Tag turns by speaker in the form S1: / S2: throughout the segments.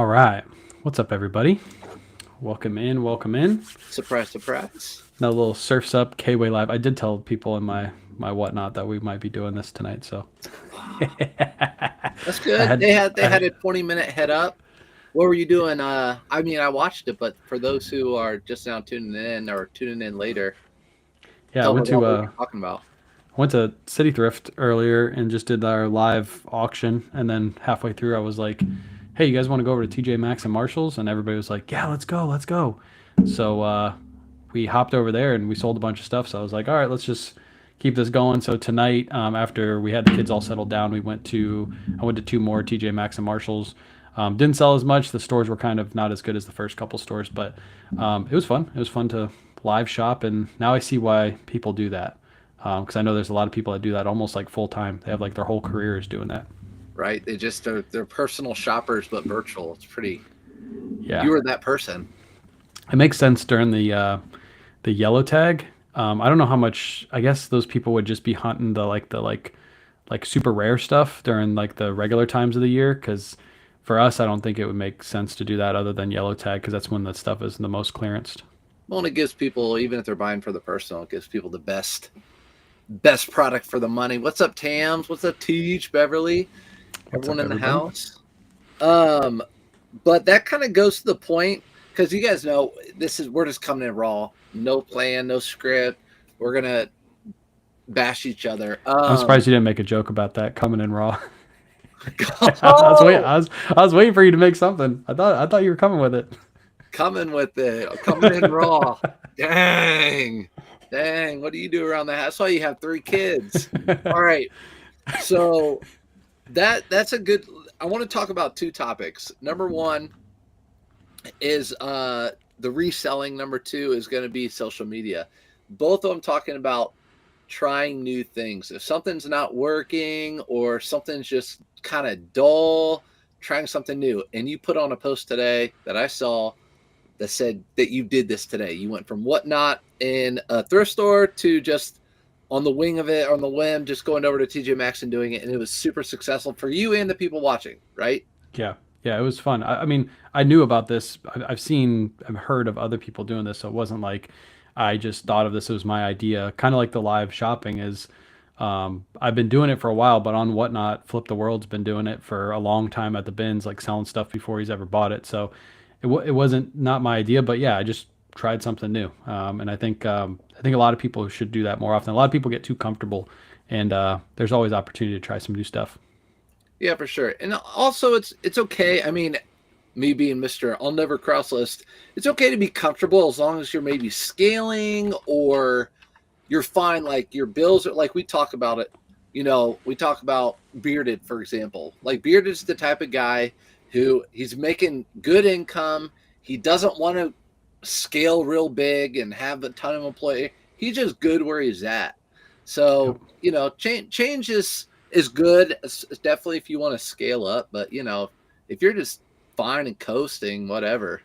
S1: All right. What's up, everybody? Welcome in. Welcome in.
S2: Surprise, surprise.
S1: Another little Surfsup KayWay live. I did tell people in my whatnot that we might be doing this tonight. So
S2: That's
S1: I
S2: good.
S1: had
S2: They had
S1: I,
S2: a 20-minute head up. What were you doing? I mean, I watched it, but for those who are just now tuning in or tuning in later,
S1: yeah. I
S2: tell them
S1: went
S2: about
S1: to
S2: what you're talking about.
S1: went to City Thrift earlier and just did our live auction. And then halfway through, I was like, "Hey, you guys want to go over to TJ Maxx and Marshalls?" And everybody was like, "Yeah, let's go, let's go." So we hopped over there and we sold a bunch of stuff. So I was like, "All right, let's just keep this going." So tonight, after we had the kids all settled down, I went to two more TJ Maxx and Marshalls. Didn't sell as much. The stores were kind of not as good as the first couple stores, but it was fun. It was fun to live shop, and now I see why people do that. Because I know there's a lot of people that do that almost like full time. They have like their whole careers doing that.
S2: Right? They're personal shoppers, but virtual. It's pretty.
S1: Yeah,
S2: You were that person.
S1: it makes sense during the yellow tag. I don't know how much. I guess those people would just be hunting the super rare stuff during like the regular times of the year. Because for us, I don't think it would make sense to do that other than yellow tag because that's when the stuff is the most clearanced.
S2: Well, and it gives people, even if they're buying for the personal, it gives people the best product for the money. What's up, Tams? What's up, Teach, Beverly?
S1: What's
S2: Everyone
S1: up,
S2: in the
S1: everybody?
S2: house. Um, but that kind of goes to the point because you guys know we're just coming in raw, no plan, no script. We're gonna bash each other.
S1: I'm surprised you didn't make a joke about that coming in raw. I was waiting.
S2: Oh,
S1: I was waiting for you to make something. I thought you were coming with it.
S2: coming with it, coming in raw. Dang, dang. What do you do around the house? That's why you have 3 kids. All right, so that's a good. I want to talk about 2 topics. Number one is the reselling. Number two is going to be social media. Both of them talking about trying new things. If something's not working or something's just kind of dull, trying something new. And you put on a post today that I saw that said that you did this today. You went from whatnot in a thrift store to just on the wing of it, on the whim, just going over to TJ Maxx and doing it. And it was super successful for you and the people watching, right?
S1: Yeah, yeah, it was fun. I mean, I knew about this. I've heard of other people doing this, so it wasn't like I just thought of this. It was my idea. Kind of like the live shopping is. I've been doing it for a while, but on Whatnot, Flip the World's been doing it for a long time at the bins, like selling stuff before he's ever bought it. So it wasn't not my idea, but yeah, I just tried something new. And I think a lot of people should do that more often. A lot of people get too comfortable, and there's always opportunity to try some new stuff.
S2: Yeah, for sure. And also it's okay. I mean, me being Mr. I'll never cross list, it's okay to be comfortable as long as you're maybe scaling or you're fine. Like your bills are like we talk about it. We talk about Bearded, for example. Like Bearded is the type of guy who he's making good income. He doesn't want to scale real big and have a ton of employee. He's just good where he's at.
S1: Yep.
S2: So, change is good. It's definitely if you want to scale up, but if you're just fine and coasting, whatever.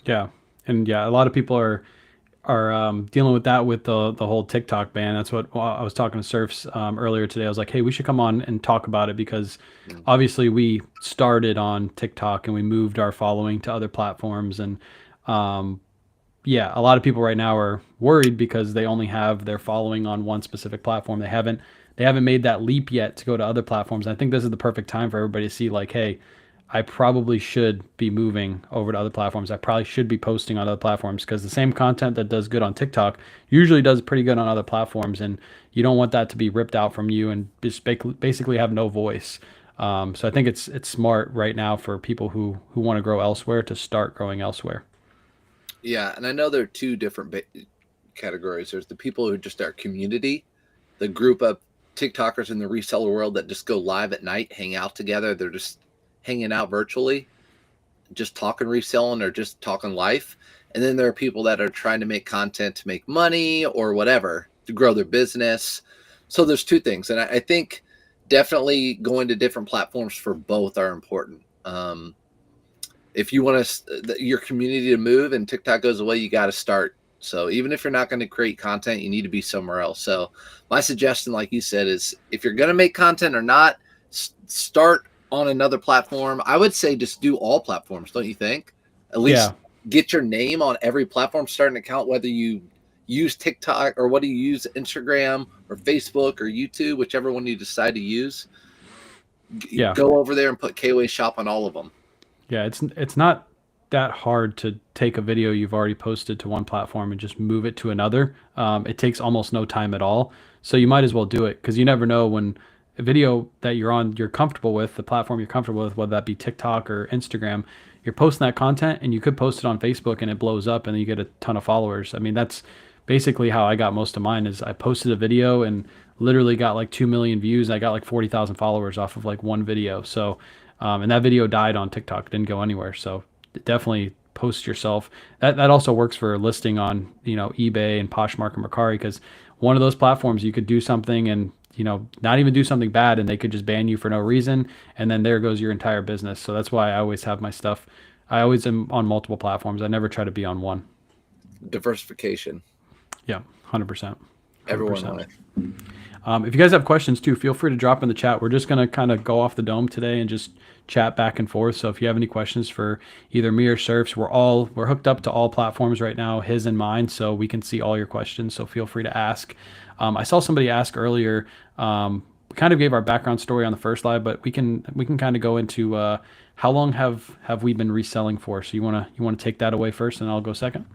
S1: Yeah, and yeah, a lot of people are dealing with that with the whole TikTok ban. That's what I was talking to Surfs earlier today. I was like, hey, we should come on and talk about it because
S2: Mm.
S1: obviously we started on TikTok and we moved our following to other platforms, and um, yeah, a lot of people right now are worried because they only have their following on one specific platform. They haven't made that leap yet to go to other platforms. And I think this is the perfect time for everybody to see like, hey, I probably should be moving over to other platforms. I probably should be posting on other platforms because the same content that does good on TikTok usually does pretty good on other platforms, and you don't want that to be ripped out from you and just basically have no voice. So I think it's smart right now for people who want to grow elsewhere to start growing elsewhere.
S2: Yeah, and I know there are two different categories. There's the people who just are community, the group of TikTokers in the reseller world that just go live at night, hang out together. They're just hanging out virtually, just talking reselling or just talking life. And then there are people that are trying to make content to make money or whatever to grow their business. So there's two things. And I think definitely going to different platforms for both are important. If you want your community to move and TikTok goes away, you got to start. So even if you're not going to create content, you need to be somewhere else. So my suggestion, like you said, is if you're going to make content or not, start on another platform, I would say just do all platforms, don't you think? At least
S1: Yeah.
S2: get your name on every platform, start an account, whether you use TikTok or whether you use Instagram or Facebook or YouTube, whichever one you decide to use.
S1: Yeah.
S2: Go over there and put KayWay shop on all of them.
S1: Yeah, it's not that hard to take a video you've already posted to one platform and just move it to another. It takes almost no time at all. So you might as well do it because you never know when a video that you're on, you're comfortable with, the platform you're comfortable with, whether that be TikTok or Instagram, you're posting that content and you could post it on Facebook and it blows up and then you get a ton of followers. I mean, that's basically how I got most of mine is I posted a video and literally got like 2 million views. I got like 40,000 followers off of like one video. So and that video died on TikTok, didn't go anywhere. So definitely post yourself. That also works for listing on eBay and Poshmark and Mercari because one of those platforms you could do something and not even do something bad and they could just ban you for no reason and then there goes your entire business. So that's why I always have my stuff. I always am on multiple platforms. I never try to be on one.
S2: Diversification.
S1: Yeah, 100%.
S2: Everyone
S1: 100%.
S2: wins.
S1: If you guys have questions too, feel free to drop in the chat. We're just going to kind of go off the dome today and just chat back and forth. So if you have any questions for either me or Surfs, we're hooked up to all platforms right now, his and mine, so we can see all your questions. So feel free to ask. I saw somebody ask earlier. We kind of gave our background story on the first live, but we can kind of go into how long have we been reselling for? So you wanna take that away first, and I'll go second.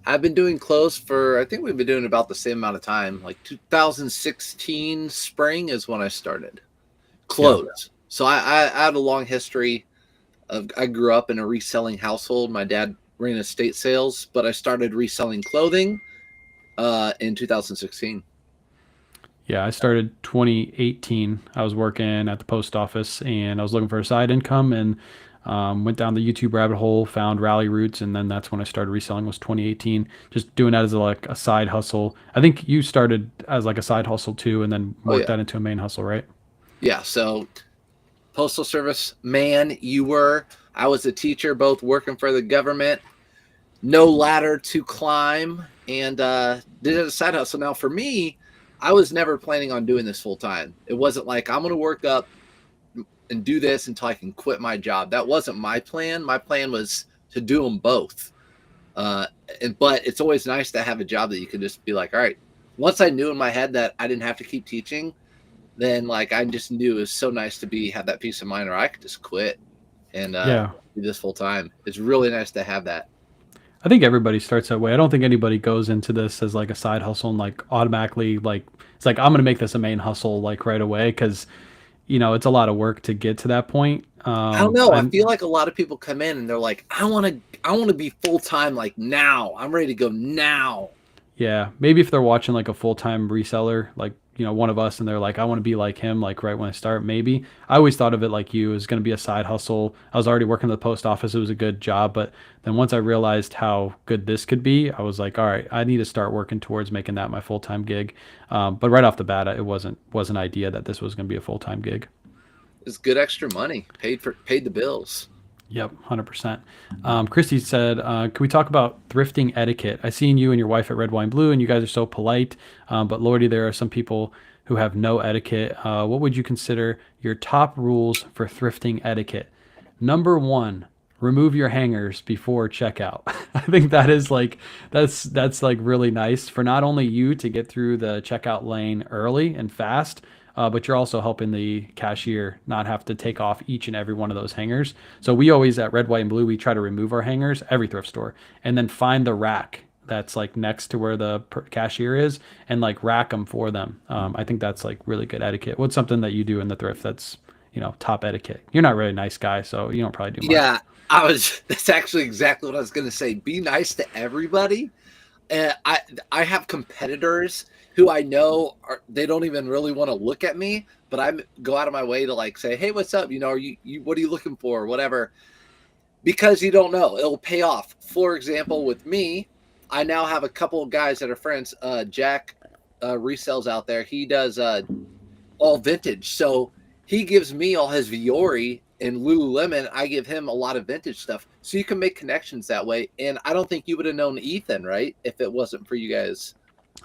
S2: I've been doing clothes for, I think we've been doing about the same amount of time. Like 2016 spring is when I started clothes. Yeah. So I had a long history of, I grew up in a reselling household. My dad ran estate sales, but I started reselling clothing in 2016.
S1: Yeah, I started 2018. I was working at the post office and I was looking for a side income and went down the YouTube rabbit hole, found Rally Roots, and then that's when I started reselling. Was 2018. Just doing that as like a side hustle. I think you started as like a side hustle too, and then worked that into a main hustle, right?
S2: Yeah. So postal service man, you were. I was a teacher, both working for the government. No ladder to climb, and did it as a side hustle. Now for me, I was never planning on doing this full time. It wasn't like I'm going to work up and do this until I can quit my job. That wasn't my plan. My plan was to do them both. But it's always nice to have a job that you can just be like, all right, once I knew in my head that I didn't have to keep teaching, then like I just knew it was so nice to have that peace of mind, or I could just quit and do this full time. It's really nice to have that.
S1: I think everybody starts that way. I don't think anybody goes into this as like a side hustle and like automatically like it's like I'm going to make this a main hustle like right away because it's a lot of work to get to that point.
S2: I don't know. I feel like a lot of people come in and they're like, I want to be full time like now. I'm ready to go now.
S1: Yeah, maybe if they're watching like a full time reseller, like one of us, and they're like, I want to be like him, like right when I start. Maybe I always thought of it like you, it was going to be a side hustle. I was already working at the post office; it was a good job, but then once I realized how good this could be, I was like, all right, I need to start working towards making that my full time gig. But right off the bat, it wasn't an idea that this was going to be a full time gig.
S2: It's good extra money, paid the bills.
S1: Yep, 100%. Christy said, can we talk about thrifting etiquette? I seen you and your wife at Red, Wine, Blue, and you guys are so polite. But Lordy, there are some people who have no etiquette. What would you consider your top rules for thrifting etiquette? Number 1, remove your hangers before checkout. I think that is like, that's like really nice for not only you to get through the checkout lane early and fast, but you're also helping the cashier not have to take off each and every one of those hangers. So we always at Red, White, and Blue, we try to remove our hangers every thrift store and then find the rack that's like next to where the cashier is and like rack them for them. I think that's like really good etiquette. What's something that you do in the thrift that's, top etiquette? You're not really a nice guy, so you don't probably do much.
S2: Yeah, that's actually exactly what I was going to say. Be nice to everybody. I have competitors who I know they don't even really want to look at me, but I go out of my way to like say, hey, what's up? Are you what are you looking for? Whatever. Because you don't know, it'll pay off. For example, with me, I now have a couple of guys that are friends. Jack resells out there. He does all vintage. So he gives me all his Viore and Lululemon. I give him a lot of vintage stuff. So you can make connections that way. And I don't think you would have known Ethan, right? If it wasn't for you guys.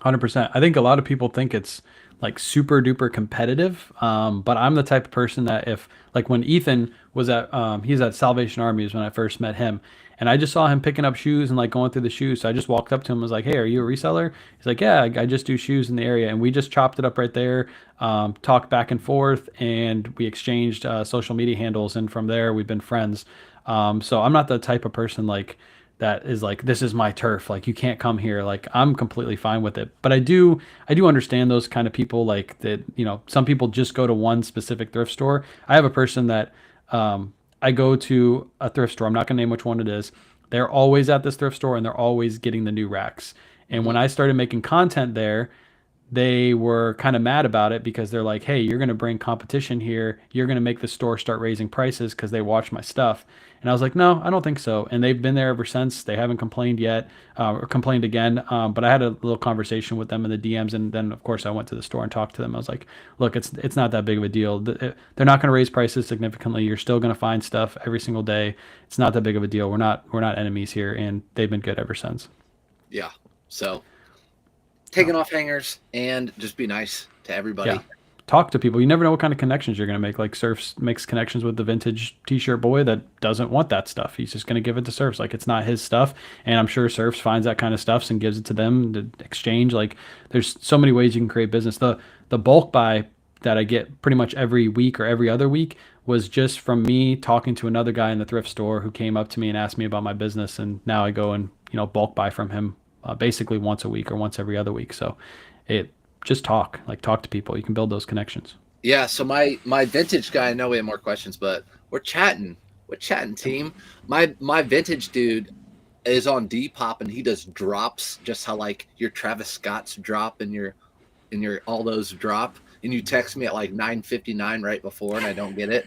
S1: 100%. I think a lot of people think it's like super duper competitive. But I'm the type of person that if like when Ethan was at he's at Salvation Army is when I first met him. And I just saw him picking up shoes and like going through the shoes. So I just walked up to him and was like, "Hey, are you a reseller?" He's like, "Yeah, I just do shoes in the area." And we just chopped it up right there, talked back and forth, and we exchanged social media handles. And from there, we've been friends. So I'm not the type of person like that is like this is my turf, like you can't come here. Like I'm completely fine with it, but I do understand those kind of people, like that, some people just go to one specific thrift store. I have a person that I go to a thrift store, I'm not going to name which one it is. They're always at this thrift store and they're always getting the new racks. And when
S2: Mhm.
S1: I started making content there, they were kind of mad about it because they're like, "Hey, you're going to bring competition here. You're going to make the store start raising prices because they watch my stuff." And I was like, "No, I don't think so." And they've been there ever since. They haven't complained yet, or complained again. But I had a little conversation with them in the DMs, and then of course I went to the store and talked to them. I was like, "Look, it's not that big of a deal. They're not going to raise prices significantly. You're still going to find stuff every single day. It's not that big of a deal. We're not enemies here." And they've been good ever since.
S2: Yeah. So
S1: So.
S2: taking off hangers and just be nice to
S1: Yeah.
S2: everybody.
S1: Talk to people. You never know what kind of connections you're going to make. Like Surfs makes connections with the vintage t-shirt boy that doesn't want that stuff. He's just going to give it to Surfs. Like it's not his stuff. And I'm sure Surfs finds that kind of stuff and gives it to them to exchange. Like there's so many ways you can create business. The bulk buy that I get pretty much every week or every other week was just from me talking to another guy in the thrift store who came up to me and asked me about my business. And now I go and, bulk buy from him basically once a week or once every other week. So it just talk to people. You can build those connections.
S2: Yeah, so my vintage guy, I know we have more questions, but we're chatting. We're chatting, team. My vintage dude is on Depop and he does drops, just how like your Travis Scott's drop and your all those drop, and you text me at like 9:59 right before and I don't get it.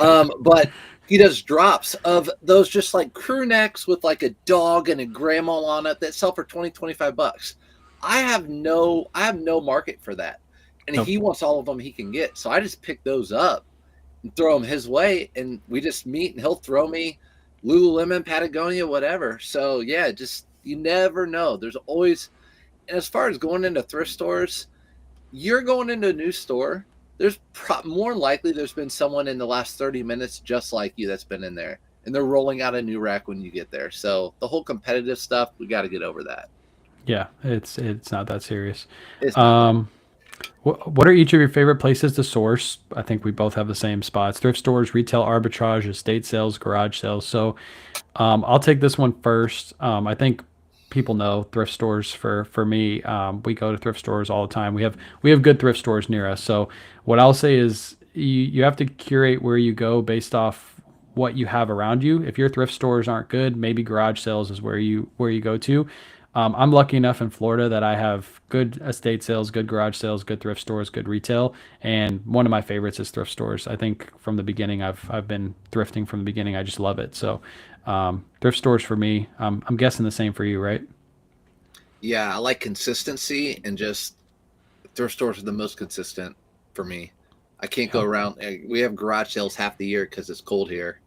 S2: But he does drops of those just like crew necks with like a dog and a grandma on it that sell for 20-25 bucks. I have no market for that. And
S1: Nope.
S2: he wants all of them he can get. So I just pick those up and throw them his way, and we just meet and he'll throw me Lululemon, Patagonia, whatever. So yeah, just you never know. There's always, and as far as going into thrift stores, you're going into a new store. There's more than likely there's been someone in the last 30 minutes just like you that's been in there, and they're rolling out a new rack when you get there. So the whole competitive stuff, we got to get over that.
S1: Yeah, it's not that serious.
S2: It's not that.
S1: Um, what are each of your favorite places to source? I think we both have the same spots: thrift stores, retail arbitrage, estate sales, garage sales. So I'll take this one first. I think people know thrift stores for me. We go to thrift stores all the time. We have good thrift stores near us. So what I'll say is you have to curate where you go based off what you have around you. If your thrift stores aren't good, maybe garage sales is where you go to. I'm lucky enough in Florida that I have good estate sales, good garage sales, good thrift stores, good retail, and one of my favorites is thrift stores. I think from the beginning, I've been thrifting from the beginning. I just love it. So thrift stores for me. I'm guessing the same for you, right?
S2: Yeah, I like consistency, and just thrift stores are the most consistent for me. I can't go
S1: Yeah.
S2: around. We have garage sales half the year because it's cold here.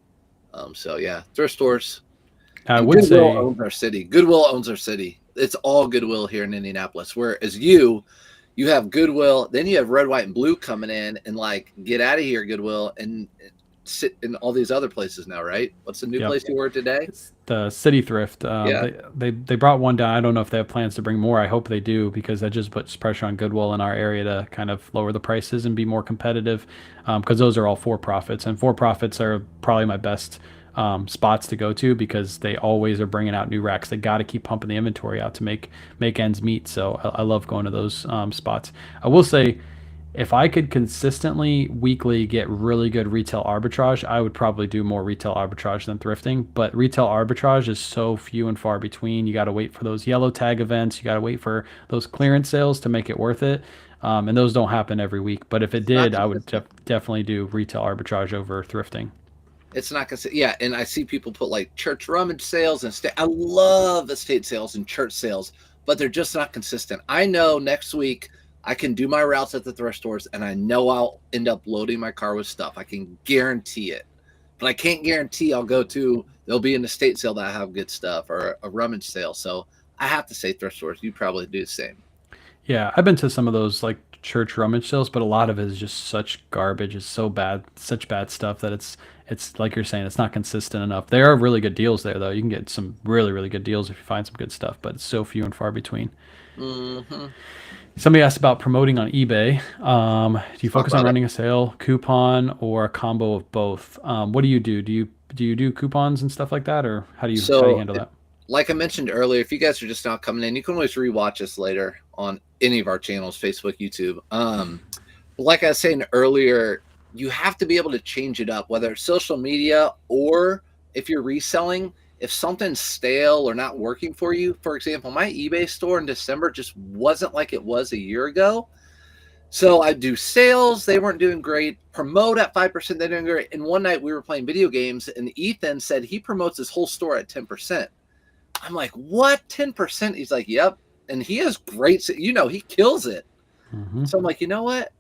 S2: So yeah, thrift stores.
S1: I
S2: And
S1: would
S2: Goodwill
S1: say,
S2: owns our city. Goodwill owns our city. It's all Goodwill here in Indianapolis. Whereas you have Goodwill, then you have Red, White, and Blue coming in and like get out of here, Goodwill, and sit in all these other places now, right? What's the new
S1: yep,
S2: place you were today?
S1: it's the City Thrift.
S2: Yeah,
S1: They brought one down. I don't know if they have plans to bring more. I hope they do because that just puts pressure on Goodwill in our area to kind of lower the prices and be more competitive. Because those are all for profits, and for profits are probably my best spots to go to because they always are bringing out new racks. They got to keep pumping the inventory out to make ends meet. So I love going to those spots. I will say, if I could consistently weekly get really good retail arbitrage, I would probably do more retail arbitrage than thrifting. But retail arbitrage is so few and far between. You got to wait for those yellow tag events. You got to wait for those clearance sales to make it worth it. And those don't happen every week. But if it
S2: it's not
S1: did, I would
S2: consistent.
S1: definitely do retail arbitrage over thrifting.
S2: It's not consistent. Yeah, and I see people put like church rummage sales and I love estate sales and church sales, but they're just not consistent. I know next week I can do my routes at the thrift stores, and I know I'll end up loading my car with stuff. I can guarantee it, but I can't guarantee I'll go to. There'll be an estate sale that I have good stuff, or a rummage sale. So I have to say thrift stores. You probably do the same.
S1: Yeah, I've been to some of those like church rummage sales, but a lot of it is just such garbage. It's so bad, such bad stuff that it's like you're saying, it's not consistent enough. There are really good deals there though. You can get some really, really good deals if you find some good stuff, but it's so few and far between.
S2: Mm-hmm.
S1: Somebody asked about promoting on eBay. Do you
S2: Talk
S1: focus on
S2: about it.
S1: running a sale, coupon, or a combo of both? What do you do? Do you do coupons and stuff like that, or how do you
S2: So,
S1: handle that?
S2: like I mentioned earlier, if you guys are just now coming in, you can always rewatch us later on any of our channels, Facebook, YouTube. Like I was saying earlier, you have to be able to change it up, whether it's social media or if you're reselling. If something's stale or not working for you, for example, my eBay store in December just wasn't like it was a year ago. So I do sales, they weren't doing great. Promote at 5%, they're doing great. And one night we were playing video games, and Ethan said he promotes his whole store at 10%. I'm like, what? 10%? He's like, yep. And he has great, he kills it.
S1: Hmm.
S2: So I'm like, you know what?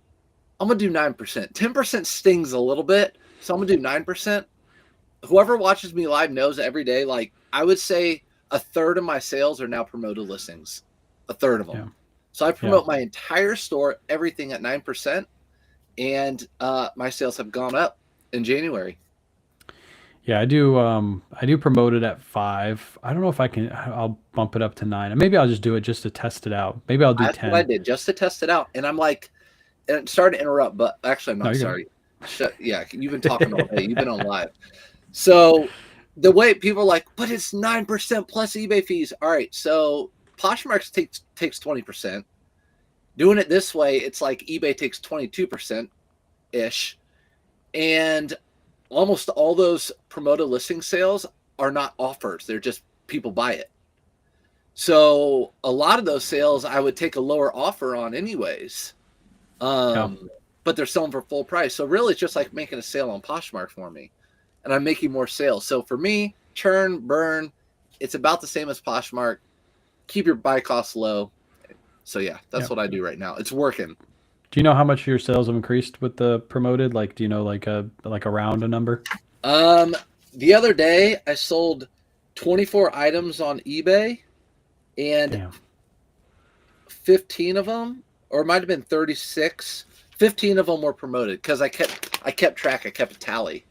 S2: I'm going to do 9%. 10% stings a little bit. So I'm going to do 9%. Whoever watches me live knows every day, like I would say a third of my sales are now promoted listings, a third of them.
S1: Yeah,
S2: So I
S1: yeah,
S2: promote my entire store, everything at 9%. And my sales have gone up in January.
S1: yeah. I do promote it at 5. I don't know if I can. I'll bump it up to 9, and maybe I'll just do it just to test it out. Maybe I'll do
S2: That's what I
S1: 10.
S2: did just to test it out. And I'm like, and sorry to interrupt, but actually, I'm
S1: No,
S2: not
S1: you're
S2: sorry. Yeah, you've been talking all day.
S1: good.
S2: You've been on live. So the way people are like, but it's 9% plus eBay fees. All right, so Poshmark takes 20%. Doing it this way, it's like eBay takes 22% ish, and almost all those promoted listing sales are not offers. They're just people buy it. So a lot of those sales I would take a lower offer on anyways.
S1: Yeah,
S2: But they're selling for full price. So really it's just like making a sale on Poshmark for me. And I'm making more sales. So for me, churn, burn, it's about the same as Poshmark. Keep your buy costs low. So yeah,
S1: yeah.
S2: that's what I do right now. It's working.
S1: Do you know how much your sales have increased with the promoted? Like, do you know like around a number?
S2: Um, the other day I sold 24 items on eBay, and
S1: Damn.
S2: 15 of them, or it might have been 36. 15 of them were promoted because I kept track. I kept a tally.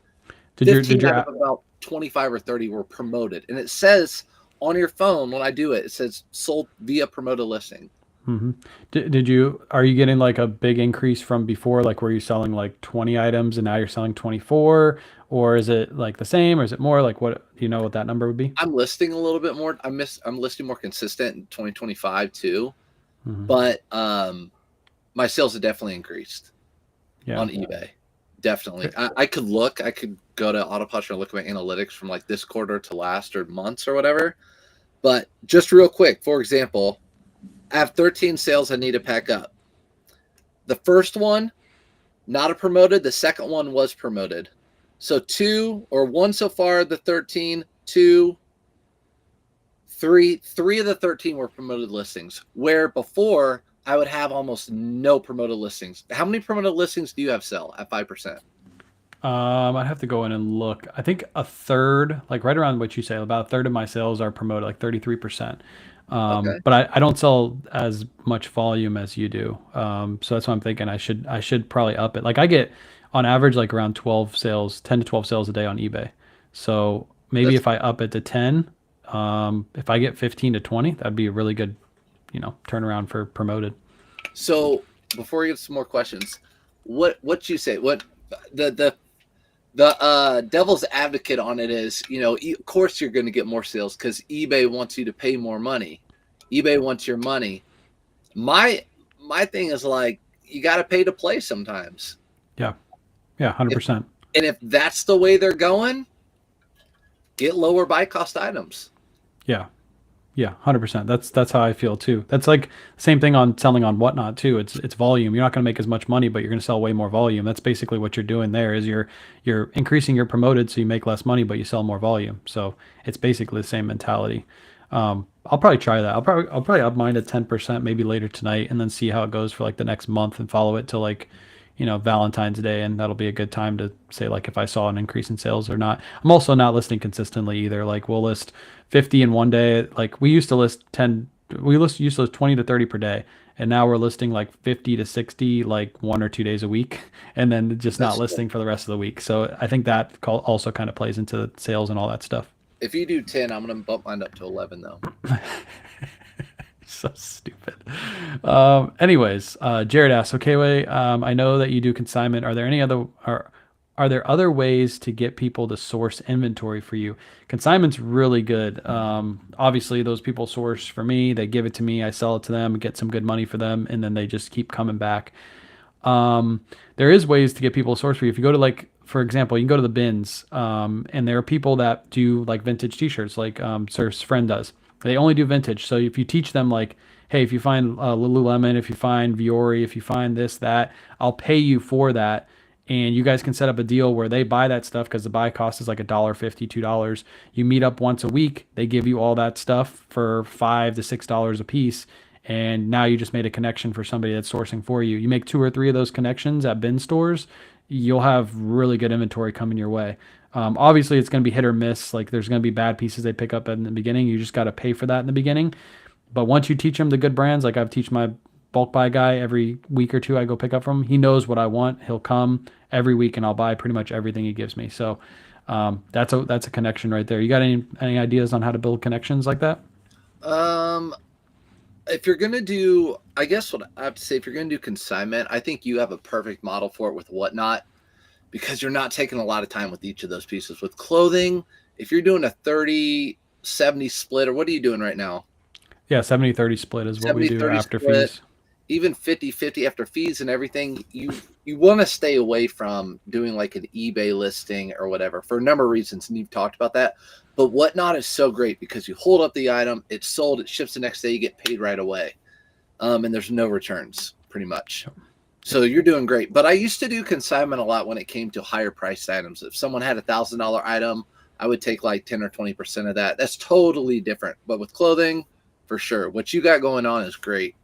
S1: Did your
S2: 15
S1: did your
S2: out of about 25 or 30 were promoted, and it says on your phone when I do it, it says sold via promoted listing.
S1: hmm are you getting like a big increase from before? Like, were you selling like 20 items and now you're selling 24? Or is it like the same or is it more? Like, what do you know what that number would be?
S2: I'm listing a little bit more. I'm listing more consistent in 2025 too,
S1: Hmm.
S2: but my sales have definitely increased
S1: Yeah.
S2: on eBay. Definitely. I could go to Autopilot and look at my analytics from like this quarter to last or months or whatever. But just real quick, for example, I have 13 sales I need to pack up. The first one, not a promoted. The second one was promoted. So two or one so far, the 13, two, three of the 13 were promoted listings, where before I would have almost no promoted listings. How many promoted listings do you have sell at 5%?
S1: I'd have to go in and look. I think a third, like right around what you say, about a third of my sales are promoted, like 33%.
S2: Okay.
S1: But I don't sell as much volume as you do. So that's what I'm thinking. I should probably up it. Like I get on average like around 12 sales, 10 to 12 sales a day on eBay. So maybe
S2: That's
S1: if I up it to 10, if I get 15 to 20, that'd be a really good, turnaround for promoted.
S2: so before we get some more questions, what you say? What the devil's advocate on it is, of course you're going to get more sales because eBay wants you to pay more money. eBay wants your money. My thing is like you got to pay to play sometimes.
S1: Yeah. Yeah.
S2: If,
S1: 100%.
S2: and if that's the way they're going, get lower buy cost items.
S1: Yeah. Yeah, 100%. That's how I feel too. That's like same thing on selling on Whatnot too. It's volume. You're not going to make as much money, but you're going to sell way more volume. That's basically what you're doing there is you're increasing your promoted so you make less money, but you sell more volume. So it's basically the same mentality. I'll probably try that. I'll probably up mine to 10% maybe later tonight and then see how it goes for like the next month and follow it till like Valentine's Day, and that'll be a good time to say like if I saw an increase in sales or not. I'm also not listing consistently either. Like we'll list 50 in one day. Like we used to list 20 to 30 per day, and now we're listing like 50 to 60 like 1 or 2 days a week, and then just not
S2: That's
S1: listing for the rest of the week. So I think that also kind of plays into sales and all that stuff.
S2: if you do 10, I'm gonna bump mine up to 11 though.
S1: So stupid. Anyways, Jared asks, okay, Way, I know that you do consignment. Are there other ways to get people to source inventory for you? Consignment's really good. Obviously, those people source for me. They give it to me. I sell it to them, get some good money for them, and then they just keep coming back. There is ways to get people to source for you. If you go to like, for example, you can go to the bins, and there are people that do like vintage T-shirts, like Surf's friend does. They only do vintage. So if you teach them like, hey, if you find Lululemon, if you find Viore, if you find this, that, I'll pay you for that. And you guys can set up a deal where they buy that stuff because the buy cost is like $1.50, $2. You meet up once a week. They give you all that stuff for $5 to $6 a piece. And now you just made a connection for somebody that's sourcing for you. You make 2 or 3 of those connections at bin stores, you'll have really good inventory coming your way. Obviously, it's going to be hit or miss. Like there's going to be bad pieces they pick up in the beginning. You just got to pay for that in the beginning. But once you teach them the good brands, like I've teach my bulk buy guy every week or two, I go pick up from him. He knows what I want. He'll come every week and I'll buy pretty much everything he gives me. So that's a connection right there. You got any ideas on how to build connections like that?
S2: If you're going to do, I guess what I have to say, if you're going to do consignment, I think you have a perfect model for it with Whatnot, because you're not taking a lot of time with each of those pieces. With clothing, if you're doing a 30-70 split, or what are you doing right now?
S1: Yeah, 70-30 split is what we do after
S2: split,
S1: fees.
S2: Even 50-50 after fees and everything, you want to stay away from doing like an eBay listing or whatever for a number of reasons, and you've talked about that. But Whatnot is so great because you hold up the item, it's sold, it ships the next day, you get paid right away. And there's no returns, pretty much. So you're doing great. But I used to do consignment a lot when it came to higher priced items. If someone had $1,000 item, I would take like 10 or 20% of that. That's totally different. But with clothing, for sure. What you got going on is great.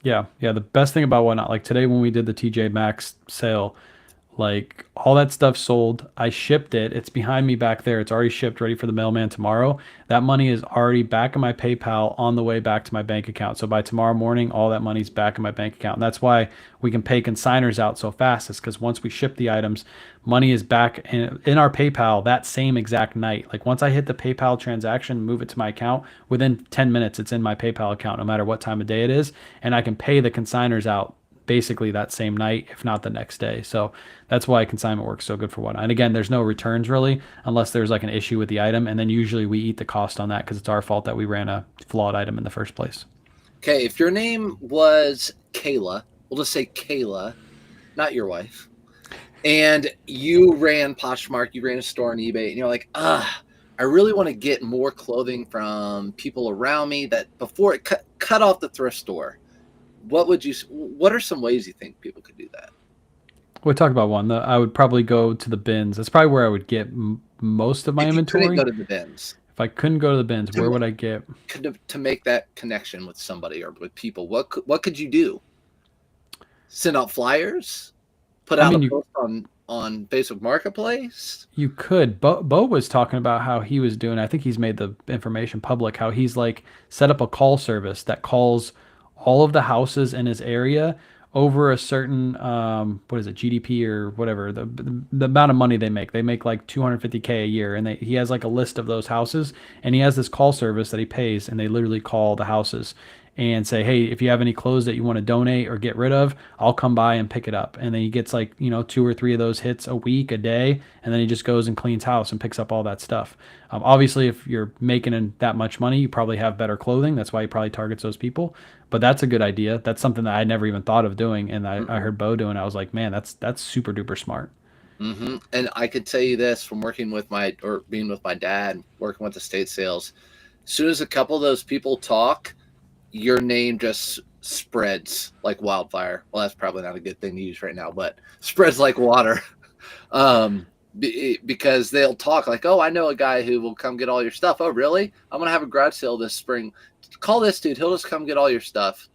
S1: Yeah. The best thing about Whatnot, like today when we did the TJ Maxx sale, like all that stuff sold. I shipped it. It's behind me back there. It's already shipped, ready for the mailman tomorrow. That money is already back in my PayPal on the way back to my bank account. So by tomorrow morning, all that money's back in my bank account. And that's why we can pay consigners out so fast. Is because once we ship the items, money is back in our PayPal that same exact night. Like once I hit the PayPal transaction, move it to my account, within 10 minutes, it's in my PayPal account, no matter what time of day it is. And I can pay the consigners out basically that same night, if not the next day. So that's why consignment works so good for Whatnot. And again, there's no returns really, unless there's like an issue with the item. And then usually we eat the cost on that because it's our fault that we ran a flawed item in the first place.
S2: Okay, if your name was Kayla, we'll just say Kayla, not your wife, and you ran Poshmark, you ran a store on eBay, and you're like, I really want to get more clothing from people around me that before it cut off the thrift store. What are some ways you think people could do that?
S1: We'll talk about one. I would probably go to the bins. That's probably where I would get most of my inventory.
S2: If you couldn't go to the bins.
S1: If I couldn't go to the bins, where would I get?
S2: To make that connection with somebody or with people, what could you do? Send out flyers? Put out a post on Facebook Marketplace?
S1: You could. Bo was talking about how he was doing, I think he's made the information public, how he's like set up a call service that calls all of the houses in his area over a certain what is it, GDP or whatever, the amount of money they make like $250K a year, and he has like a list of those houses, and he has this call service that he pays, and they literally call the houses and say, hey, if you have any clothes that you want to donate or get rid of, I'll come by and pick it up. And then he gets like 2 or 3 of those hits a week, a day, and then he just goes and cleans house and picks up all that stuff. Obviously, if you're making that much money, you probably have better clothing. That's why he probably targets those people. But that's a good idea. That's something that I never even thought of doing, and I heard Bo doing. I was like, man, that's super duper smart.
S2: Mm-hmm. And I could tell you this from being with my dad, working with estate sales. As soon as a couple of those people talk, your name just spreads like wildfire. Well, that's probably not a good thing to use right now, but spreads like water. Because they'll talk like, oh, I know a guy who will come get all your stuff. Oh, really? I'm going to have a garage sale this spring. Call this dude. He'll just come get all your stuff.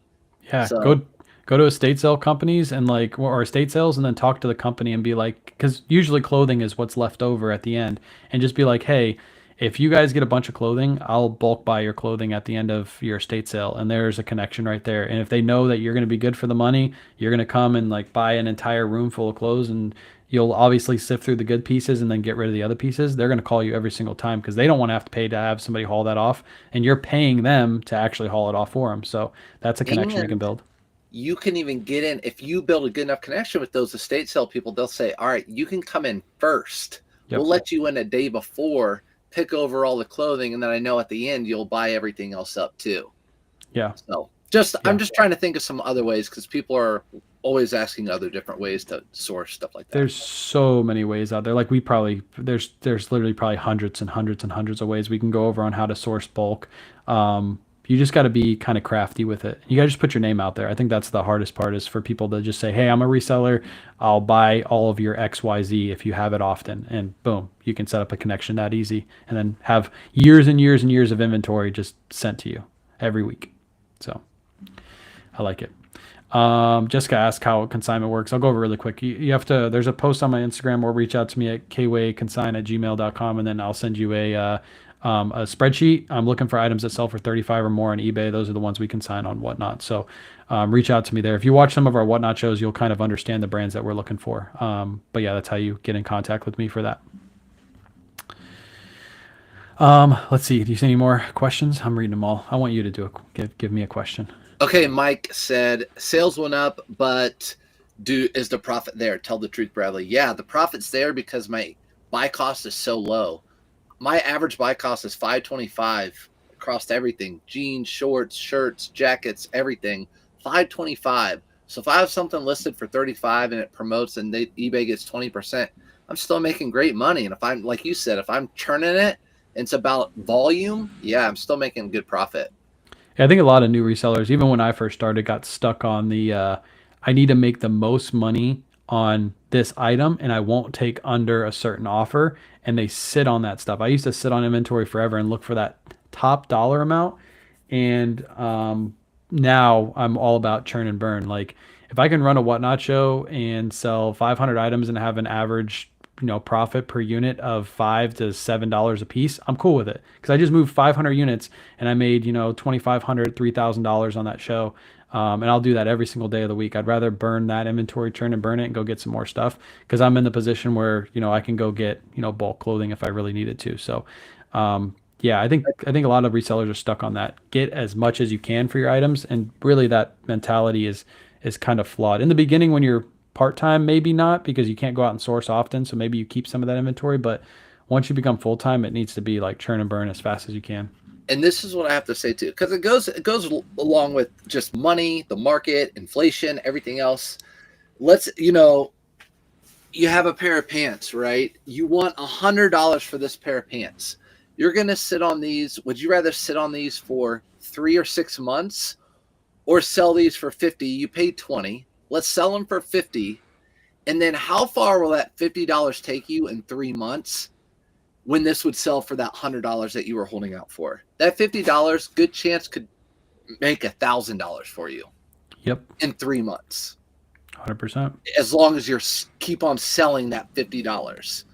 S1: Yeah. So, go to estate sale companies and or estate sales, and then talk to the company and be like, because usually clothing is what's left over at the end, and just be like, hey, if you guys get a bunch of clothing, I'll bulk buy your clothing at the end of your estate sale. And there's a connection right there. And if they know that you're going to be good for the money, you're going to come and like buy an entire room full of clothes, and you'll obviously sift through the good pieces and then get rid of the other pieces. They're going to call you every single time because they don't want to have to pay to have somebody haul that off. And you're paying them to actually haul it off for them. So that's a connection you can build.
S2: You can even get in if you build a good enough connection with those estate sale people. They'll say, all right, you can come in first.
S1: Yep.
S2: We'll let you in a day before, pick over all the clothing, and then I know at the end you'll buy everything else up too.
S1: Yeah.
S2: So I'm just trying to think of some other ways because people are always asking other different ways to source stuff like that.
S1: There's so many ways out there. Like there's literally probably hundreds and hundreds and hundreds of ways we can go over on how to source bulk. You just got to be kind of crafty with it. You got to just put your name out there. I think that's the hardest part, is for people to just say, hey, I'm a reseller. I'll buy all of your XYZ if you have it often. And boom, you can set up a connection that easy and then have years and years and years of inventory just sent to you every week. So I like it. Jessica asked how consignment works. I'll go over really quick. You have to, there's a post on my Instagram, or reach out to me at kaywayconsign@gmail.com, and then I'll send you a spreadsheet. I'm looking for items that sell for 35 or more on eBay. Those are the ones we consign on Whatnot. So reach out to me there. If you watch some of our Whatnot shows, you'll kind of understand the brands that we're looking for. But yeah, that's how you get in contact with me for that. Let's see. Do you see any more questions? I'm reading them all. I want you to give me a question.
S2: Okay, Mike said sales went up, but is the profit there? Tell the truth, Bradley. Yeah, the profit's there because my buy cost is so low. My average buy cost is $5.25 across everything: jeans, shorts, shirts, jackets, everything. $5.25. So if I have something listed for $35 and it promotes and eBay gets 20%, I'm still making great money. And if I'm, like you said, if I'm churning it, and it's about volume, yeah, I'm still making a good profit.
S1: Yeah, I think a lot of new resellers, even when I first started, got stuck on the I need to make the most money on this item and I won't take under a certain offer, and they sit on that stuff. I used to sit on inventory forever and look for that top dollar amount, and now I'm all about churn and burn. Like if I can run a Whatnot show and sell 500 items and have an average profit per unit of $5 to $7 a piece, I'm cool with it, because I just moved 500 units and I made $2,500, $3,000 on that show. And I'll do that every single day of the week. I'd rather burn that inventory, churn and burn it, and go get some more stuff, because I'm in the position where I can go get bulk clothing if I really needed to. So yeah, I think a lot of resellers are stuck on that. Get as much as you can for your items, and really that mentality is kind of flawed. In the beginning, when you're part-time, maybe not, because you can't go out and source often, so maybe you keep some of that inventory, but once you become full-time, it needs to be like churn and burn as fast as you can.
S2: And this is what I have to say too, because it goes along with just money, the market, inflation, everything else. You have a pair of pants, right? You want $100 for this pair of pants. You're going to sit on these. Would you rather sit on these for 3 or 6 months, or sell these for $50? You paid $20. Let's sell them for $50. And then how far will that $50 take you in 3 months, when this would sell for that $100 that you were holding out for? That $50, good chance, could make $1,000 for you.
S1: Yep.
S2: In 3 months.
S1: 100%.
S2: As long as you keep on selling that $50.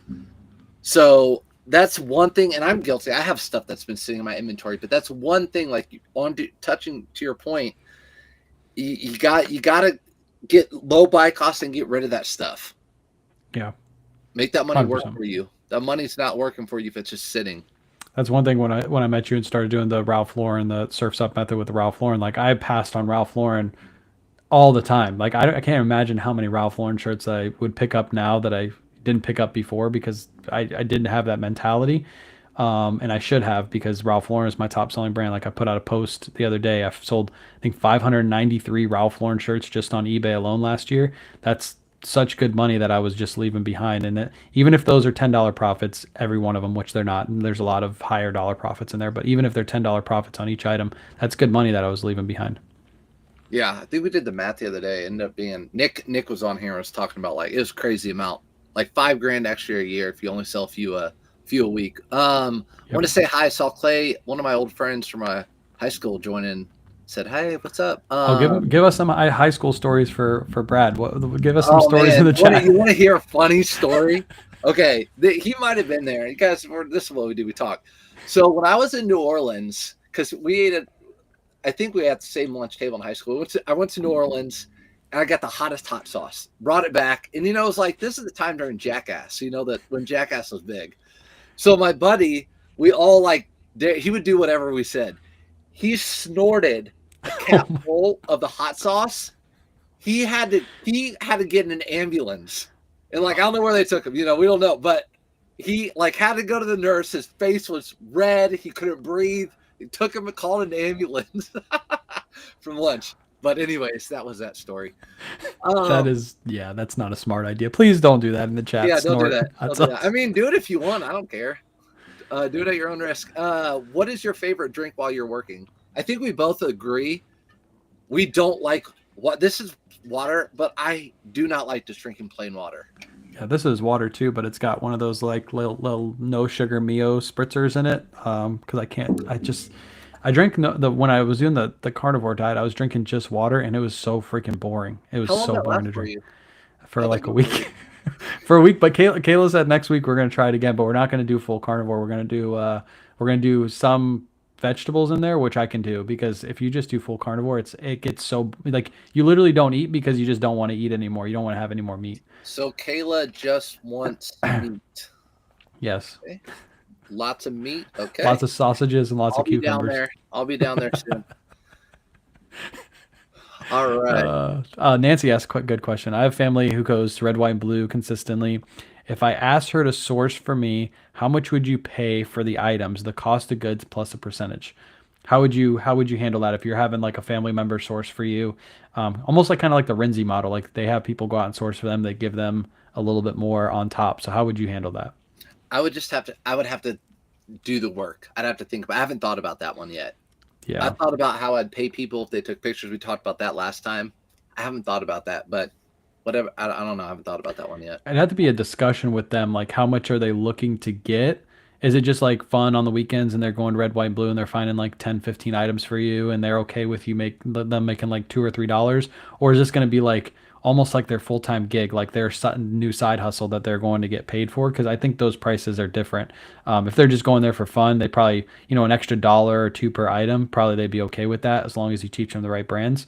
S2: So that's one thing, and I'm guilty. I have stuff that's been sitting in my inventory, but that's one thing, like touching to your point, you got to get low buy cost and get rid of that stuff.
S1: Yeah.
S2: Make that money
S1: 100%.
S2: work for you. That money's not working for you if it's just sitting.
S1: That's one thing. When I met you and started doing the Ralph Lauren, the Surfsup method with the Ralph Lauren, like I passed on Ralph Lauren all the time. Like I can't imagine how many Ralph Lauren shirts I would pick up now that I didn't pick up before, because I didn't have that mentality. And I should have, because Ralph Lauren is my top selling brand. Like I put out a post the other day. I've sold, I think, 593 Ralph Lauren shirts just on eBay alone last year. That's such good money that I was just leaving behind. And even if those are $10 profits, every one of them, which they're not, and there's a lot of higher dollar profits in there, but even if they're $10 profits on each item, that's good money that I was leaving behind.
S2: Yeah, I think we did the math the other day. It ended up being Nick was on here and was talking about, like, it was a crazy amount, like $5,000 extra a year if you only sell a few a week. I want to say hi. I saw Clay, one of my old friends from my high school, join in. Said, hey, what's up?
S1: Give us some high school stories for Brad. Give us some stories in the chat.
S2: You want to hear a funny story? Okay, he might have been there. You guys, this is what we do. We talk. So when I was in New Orleans, because we ate at, I think we had the same lunch table in high school. I went to New Orleans, and I got the hottest hot sauce. Brought it back, and it was like this is the time during Jackass. That when Jackass was big. So my buddy, we all like, he would do whatever we said. He snorted a cap full of the hot sauce. He had to get in an ambulance. And like, I don't know where they took him, we don't know, but he like had to go to the nurse. His face was red. He couldn't breathe. He took him and called an ambulance from lunch. But anyways, that was that story.
S1: That's not a smart idea. Please don't do that in the chat.
S2: Yeah, don't do that. Don't do that. I mean, do it if you want. I don't care. Do it at your own risk. What is your favorite drink while you're working? I think we both agree we don't like this is water, but I do not like just drinking plain water.
S1: Yeah, this is water too, but it's got one of those like little no sugar Mio spritzers in it. Because I drank when I was doing the carnivore diet, I was drinking just water, and it was so freaking boring. It was so boring to drink for like a week. For a week, but Kayla said next week we're gonna try it again, but we're not gonna do full carnivore. We're gonna do some vegetables in there, which I can do, because if you just do full carnivore, it gets so like you literally don't eat because you just don't want to eat anymore. You don't want to have any more meat.
S2: So Kayla just wants meat.
S1: Yes.
S2: Okay. Lots of meat. Okay.
S1: Lots of sausages and lots of cucumbers.
S2: I'll be down there soon. All right.
S1: Nancy asked a good question. I have family who goes to red, white, and blue consistently. If I asked her to source for me, how much would you pay for the items, the cost of goods plus a percentage? How would you handle that if you're having like a family member source for you? Almost like kind of like the Renzi model. Like they have people go out and source for them. They give them a little bit more on top. So how would you handle that?
S2: I would have to do the work. I'd have to think about. I haven't thought about that one yet.
S1: Yeah.
S2: I thought about how I'd pay people if they took pictures. We talked about that last time. I haven't thought about that, but whatever. I don't know. I haven't thought about that one yet.
S1: It'd have to be a discussion with them. Like, how much are they looking to get? Is it just like fun on the weekends and they're going red, white, and blue and they're finding like 10, 15 items for you and they're okay with you them making like $2 or $3? Or is this going to be like almost like their full-time gig, like their new side hustle that they're going to get paid for? Because I think those prices are different. If they're just going there for fun, they probably, an extra dollar or two per item, probably they'd be okay with that as long as you teach them the right brands.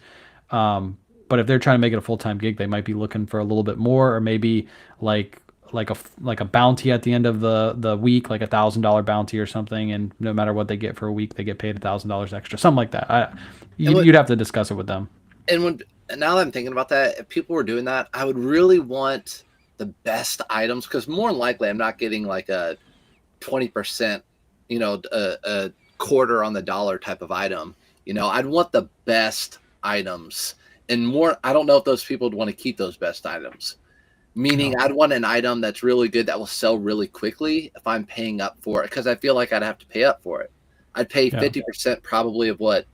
S1: But if they're trying to make it a full-time gig, they might be looking for a little bit more, or maybe like a bounty at the end of the week, like $1,000 bounty or something, and no matter what they get for a week, they get paid $1,000 extra, something like that. You'd have to discuss it with them.
S2: And now that I'm thinking about that, if people were doing that, I would really want the best items, because more than likely I'm not getting like a 20%, a quarter on the dollar type of item. I'd want the best items, and more. I don't know if those people would want to keep those best items. Meaning, I'd want an item that's really good that will sell really quickly if I'm paying up for it, because I feel like I'd have to pay up for it. I'd pay 50% probably of what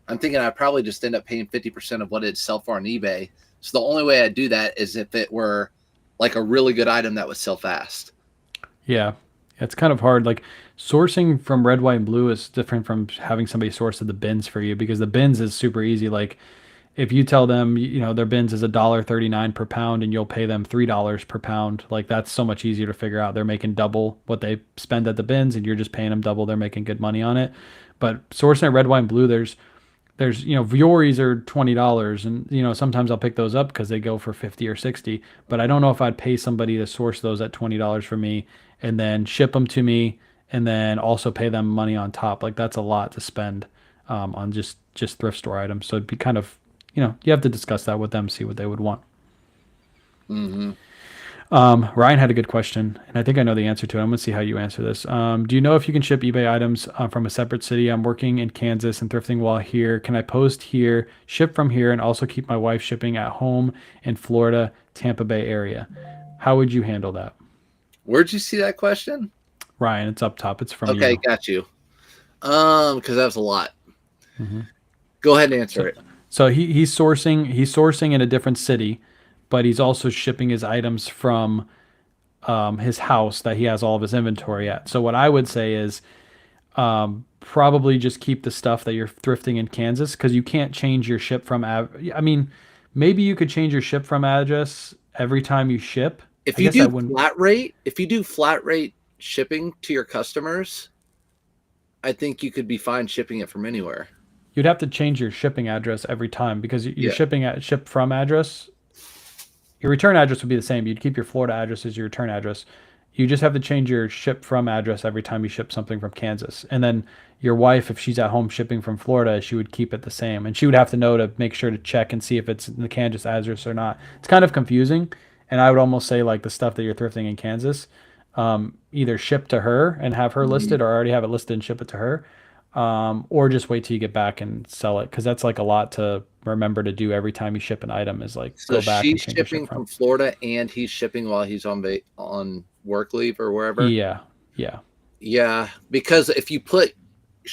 S2: I'm thinking. I'd probably just end up paying 50% of what it'd sell for on eBay. So the only way I'd do that is if it were like a really good item that would sell fast.
S1: Yeah, it's kind of hard. Like sourcing from red, white, and blue is different from having somebody source the bins for you, because the bins is super easy. Like if you tell them, their bins is $1.39 per pound and you'll pay them $3 per pound, like that's so much easier to figure out. They're making double what they spend at the bins and you're just paying them double. They're making good money on it. But sourcing at red, white, and blue, there's Vioris are $20 and, sometimes I'll pick those up because they go for 50 or 60, but I don't know if I'd pay somebody to source those at $20 for me and then ship them to me and then also pay them money on top. Like that's a lot to spend on just thrift store items. So it'd be kind of, you have to discuss that with them, see what they would want.
S2: Mm-hmm.
S1: Ryan had a good question, and I think I know the answer to it. I'm going to see how you answer this. Do you know if you can ship eBay items from a separate city? I'm working in Kansas and thrifting while here. Can I post here, ship from here, and also keep my wife shipping at home in Florida, Tampa Bay area? How would you handle that?
S2: Where'd you see that question?
S1: Ryan, it's up top. It's from you.
S2: Okay, got you. Because that was a lot. Mm-hmm. Go ahead and answer it.
S1: So he's sourcing in a different city, but he's also shipping his items from his house that he has all of his inventory at. So what I would say is probably just keep the stuff that you're thrifting in Kansas, because you can't change your maybe you could change your ship from address every time you ship,
S2: If
S1: I
S2: you
S1: guess I
S2: do
S1: wouldn't.
S2: flat rate shipping to your customers, I think you could be fine shipping it from anywhere.
S1: You'd have to change your shipping address every time because your
S2: Yeah.
S1: shipping at ship from address, your return address would be the same. You'd keep your Florida address as your return address. You just have to change your ship from address every time you ship something from Kansas. And then your wife, if she's at home shipping from Florida, she would keep it the same. And she would have to know to make sure to check and see if it's in the Kansas address or not. It's kind of confusing. And I would almost say like the stuff that you're thrifting in Kansas, either ship to her and have her
S2: Mhm.
S1: listed or already have it listed and ship it to her, or just wait till you get back and sell it because that's like a lot to remember to do every time you ship an item is like
S2: So
S1: go back and
S2: she's
S1: change your ship
S2: shipping
S1: from.
S2: from Florida and he's shipping while he's on work leave or wherever.
S1: Yeah, yeah,
S2: Yeah, because if you put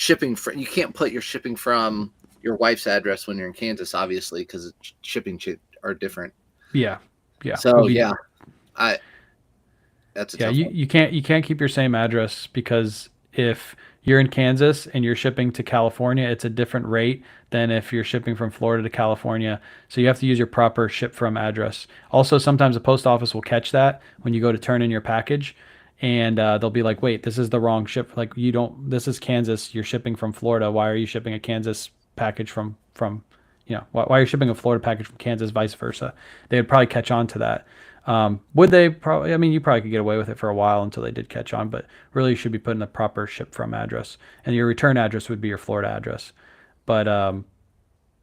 S2: you can't put your shipping from your wife's address when you're in Kansas, obviously, because shipping are different.
S1: yeah, yeah. It would
S2: So
S1: be
S2: yeah, I that's a
S1: yeah.
S2: tough one.
S1: You can't keep your same address because if you're in Kansas and you're shipping to California, it's a different rate than if you're shipping from Florida to California. So you have to use your proper ship from address. Also, sometimes the post office will catch that when you go to turn in your package, and they'll be like, "Wait, this is the wrong ship. Like you don't. This is Kansas. You're shipping from Florida. Why are you shipping a Kansas package from why are you shipping a Florida package from Kansas, vice versa?" They would probably catch on to that. Would they probably? I mean, you probably could get away with it for a while until they did catch on, but really, you should be putting the proper ship from address, and your return address would be your Florida address. But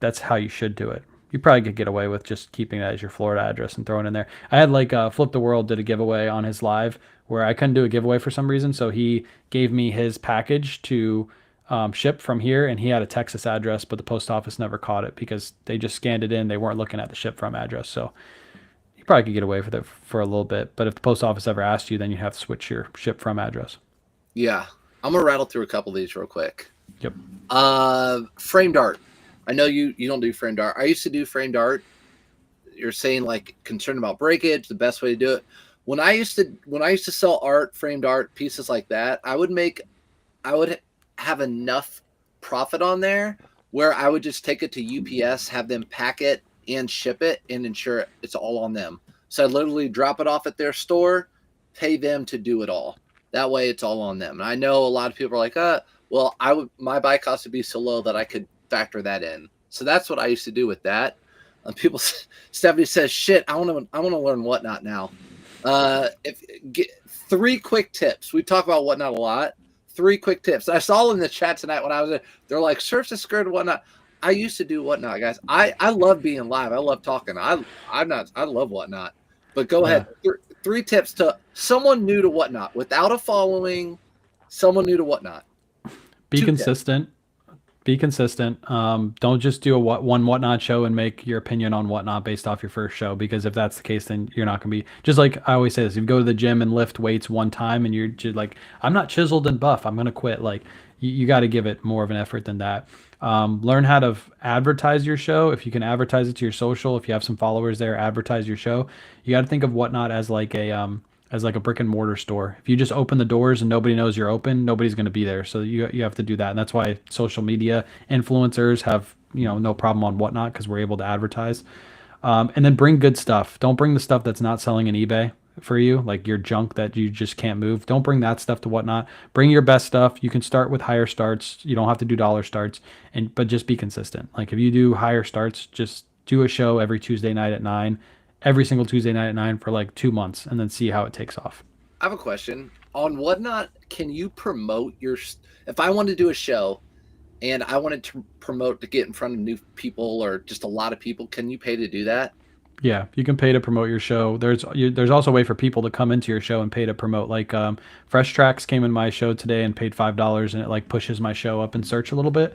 S1: that's how you should do it. You probably could get away with just keeping that as your Florida address and throwing it in there. I had like Flip the World did a giveaway on his live where I couldn't do a giveaway for some reason, so he gave me his package to ship from here, and he had a Texas address, but the post office never caught it because they just scanned it in. They weren't looking at the ship from address, so you probably could get away with it for a little bit. But if the post office ever asked you, then you have to switch your ship from address.
S2: Yeah, I'm gonna rattle through a couple of these real quick.
S1: Yep.
S2: Framed art. I know you don't do framed art. I used to do framed art. You're saying like concerned about breakage, the best way to do it. When I used to sell art, framed art, pieces like that, I would have enough profit on there where I would just take it to UPS, have them pack it and ship it and ensure it's all on them. So I literally drop it off at their store, pay them to do it all. That way it's all on them. And I know a lot of people are like, well, my buy cost would be so low that I could factor that in. So that's what I used to do with that. People, Stephanie says, "Shit, I want to learn Whatnot now." Get 3 quick tips. We talk about Whatnot a lot. 3 quick tips. I saw in the chat tonight when I was there. They're like, "Surf's a skirt and Whatnot." I used to do Whatnot, guys. I love being live. I love talking. I love Whatnot. But go
S1: Yeah.
S2: ahead. 3 tips to someone new to Whatnot without a following. Someone new to Whatnot.
S1: Be
S2: 2 tips.
S1: consistent. Be consistent. Don't just do one Whatnot show and make your opinion on Whatnot based off your first show, because if that's the case, then you're not going to be, just like I always say this, if you go to the gym and lift weights one time and you're just like, I'm not chiseled and buff, I'm going to quit. Like you got to give it more of an effort than that. Learn how to advertise your show. If you can advertise it to your social, if you have some followers there, advertise your show. You got to think of Whatnot as like a brick and mortar store. If you just open the doors and nobody knows you're open, nobody's going to be there. So you have to do that. And that's why social media influencers have, no problem on Whatnot, because we're able to advertise. And then bring good stuff. Don't bring the stuff that's not selling in eBay for you, like your junk that you just can't move. Don't bring that stuff to Whatnot. Bring your best stuff. You can start with higher starts. You don't have to do dollar starts, but just be consistent. Like if you do higher starts, just do a show every Tuesday night at 9, every single Tuesday night at 9 for like 2 months, and then see how it takes off.
S2: I have a question on Whatnot. Can you promote if I wanted to do a show and I wanted to promote to get in front of new people or just a lot of people, can you pay to do that?
S1: Yeah, you can pay to promote your show. There's also a way for people to come into your show and pay to promote. Like Fresh Tracks came in my show today and paid $5, and it like pushes my show up in search a little bit.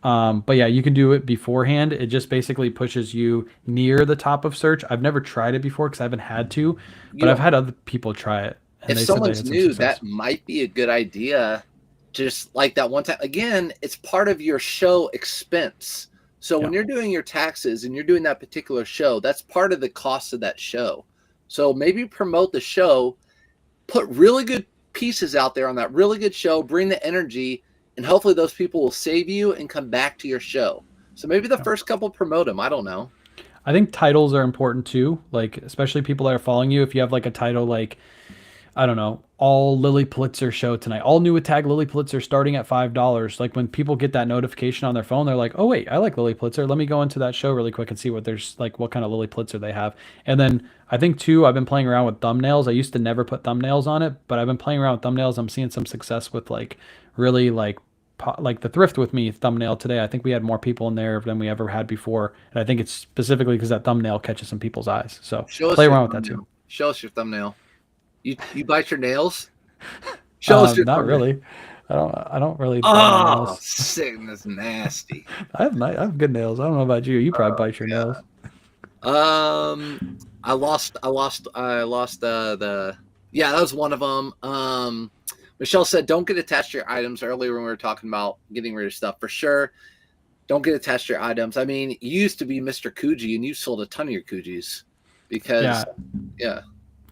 S1: But yeah, you can do it beforehand. It just basically pushes you near the top of search. I've never tried it before because I haven't had to, but I've had other people try it, and
S2: If
S1: they said they
S2: someone's
S1: had some
S2: new,
S1: success.
S2: that might be a good idea. Just like that one time. Again, it's part of your show expense. So when
S1: Yeah.
S2: you're doing your taxes and you're doing that particular show, that's part of the cost of that show. So maybe promote the show, put really good pieces out there on that really good show, bring the energy, and hopefully those people will save you and come back to your show. So maybe the first couple promote them. I don't know.
S1: I think titles are important too. Like especially people that are following you. If you have like a title like I don't know, all Lily Pulitzer show tonight, all new with tag Lily Pulitzer starting at $5. Like when people get that notification on their phone, they're like, oh wait, I like Lily Pulitzer. Let me go into that show really quick and see what there's like, what kind of Lily Pulitzer they have. And then I think too, I've been playing around with thumbnails. I used to never put thumbnails on it, but I've been playing around with thumbnails. I'm seeing some success with like really like the thrift with me thumbnail today. I think we had more people in there than we ever had before, and I think it's specifically because that thumbnail catches some people's eyes. So
S2: Show us
S1: play
S2: your
S1: around with that too.
S2: thumbnail. Show us your thumbnail. You bite your nails? Show us your
S1: Not
S2: thumbnail.
S1: really. I don't really bite my
S2: Oh,
S1: nails.
S2: sick. That's nasty.
S1: I have good nails. I don't know about you. You probably bite your nails.
S2: I lost the yeah, that was one of them. Michelle said, don't get attached to your items earlier when we were talking about getting rid of stuff. For sure. Don't get attached to your items. I mean, you used to be Mr. Coogee and you sold a ton of your Coogis because,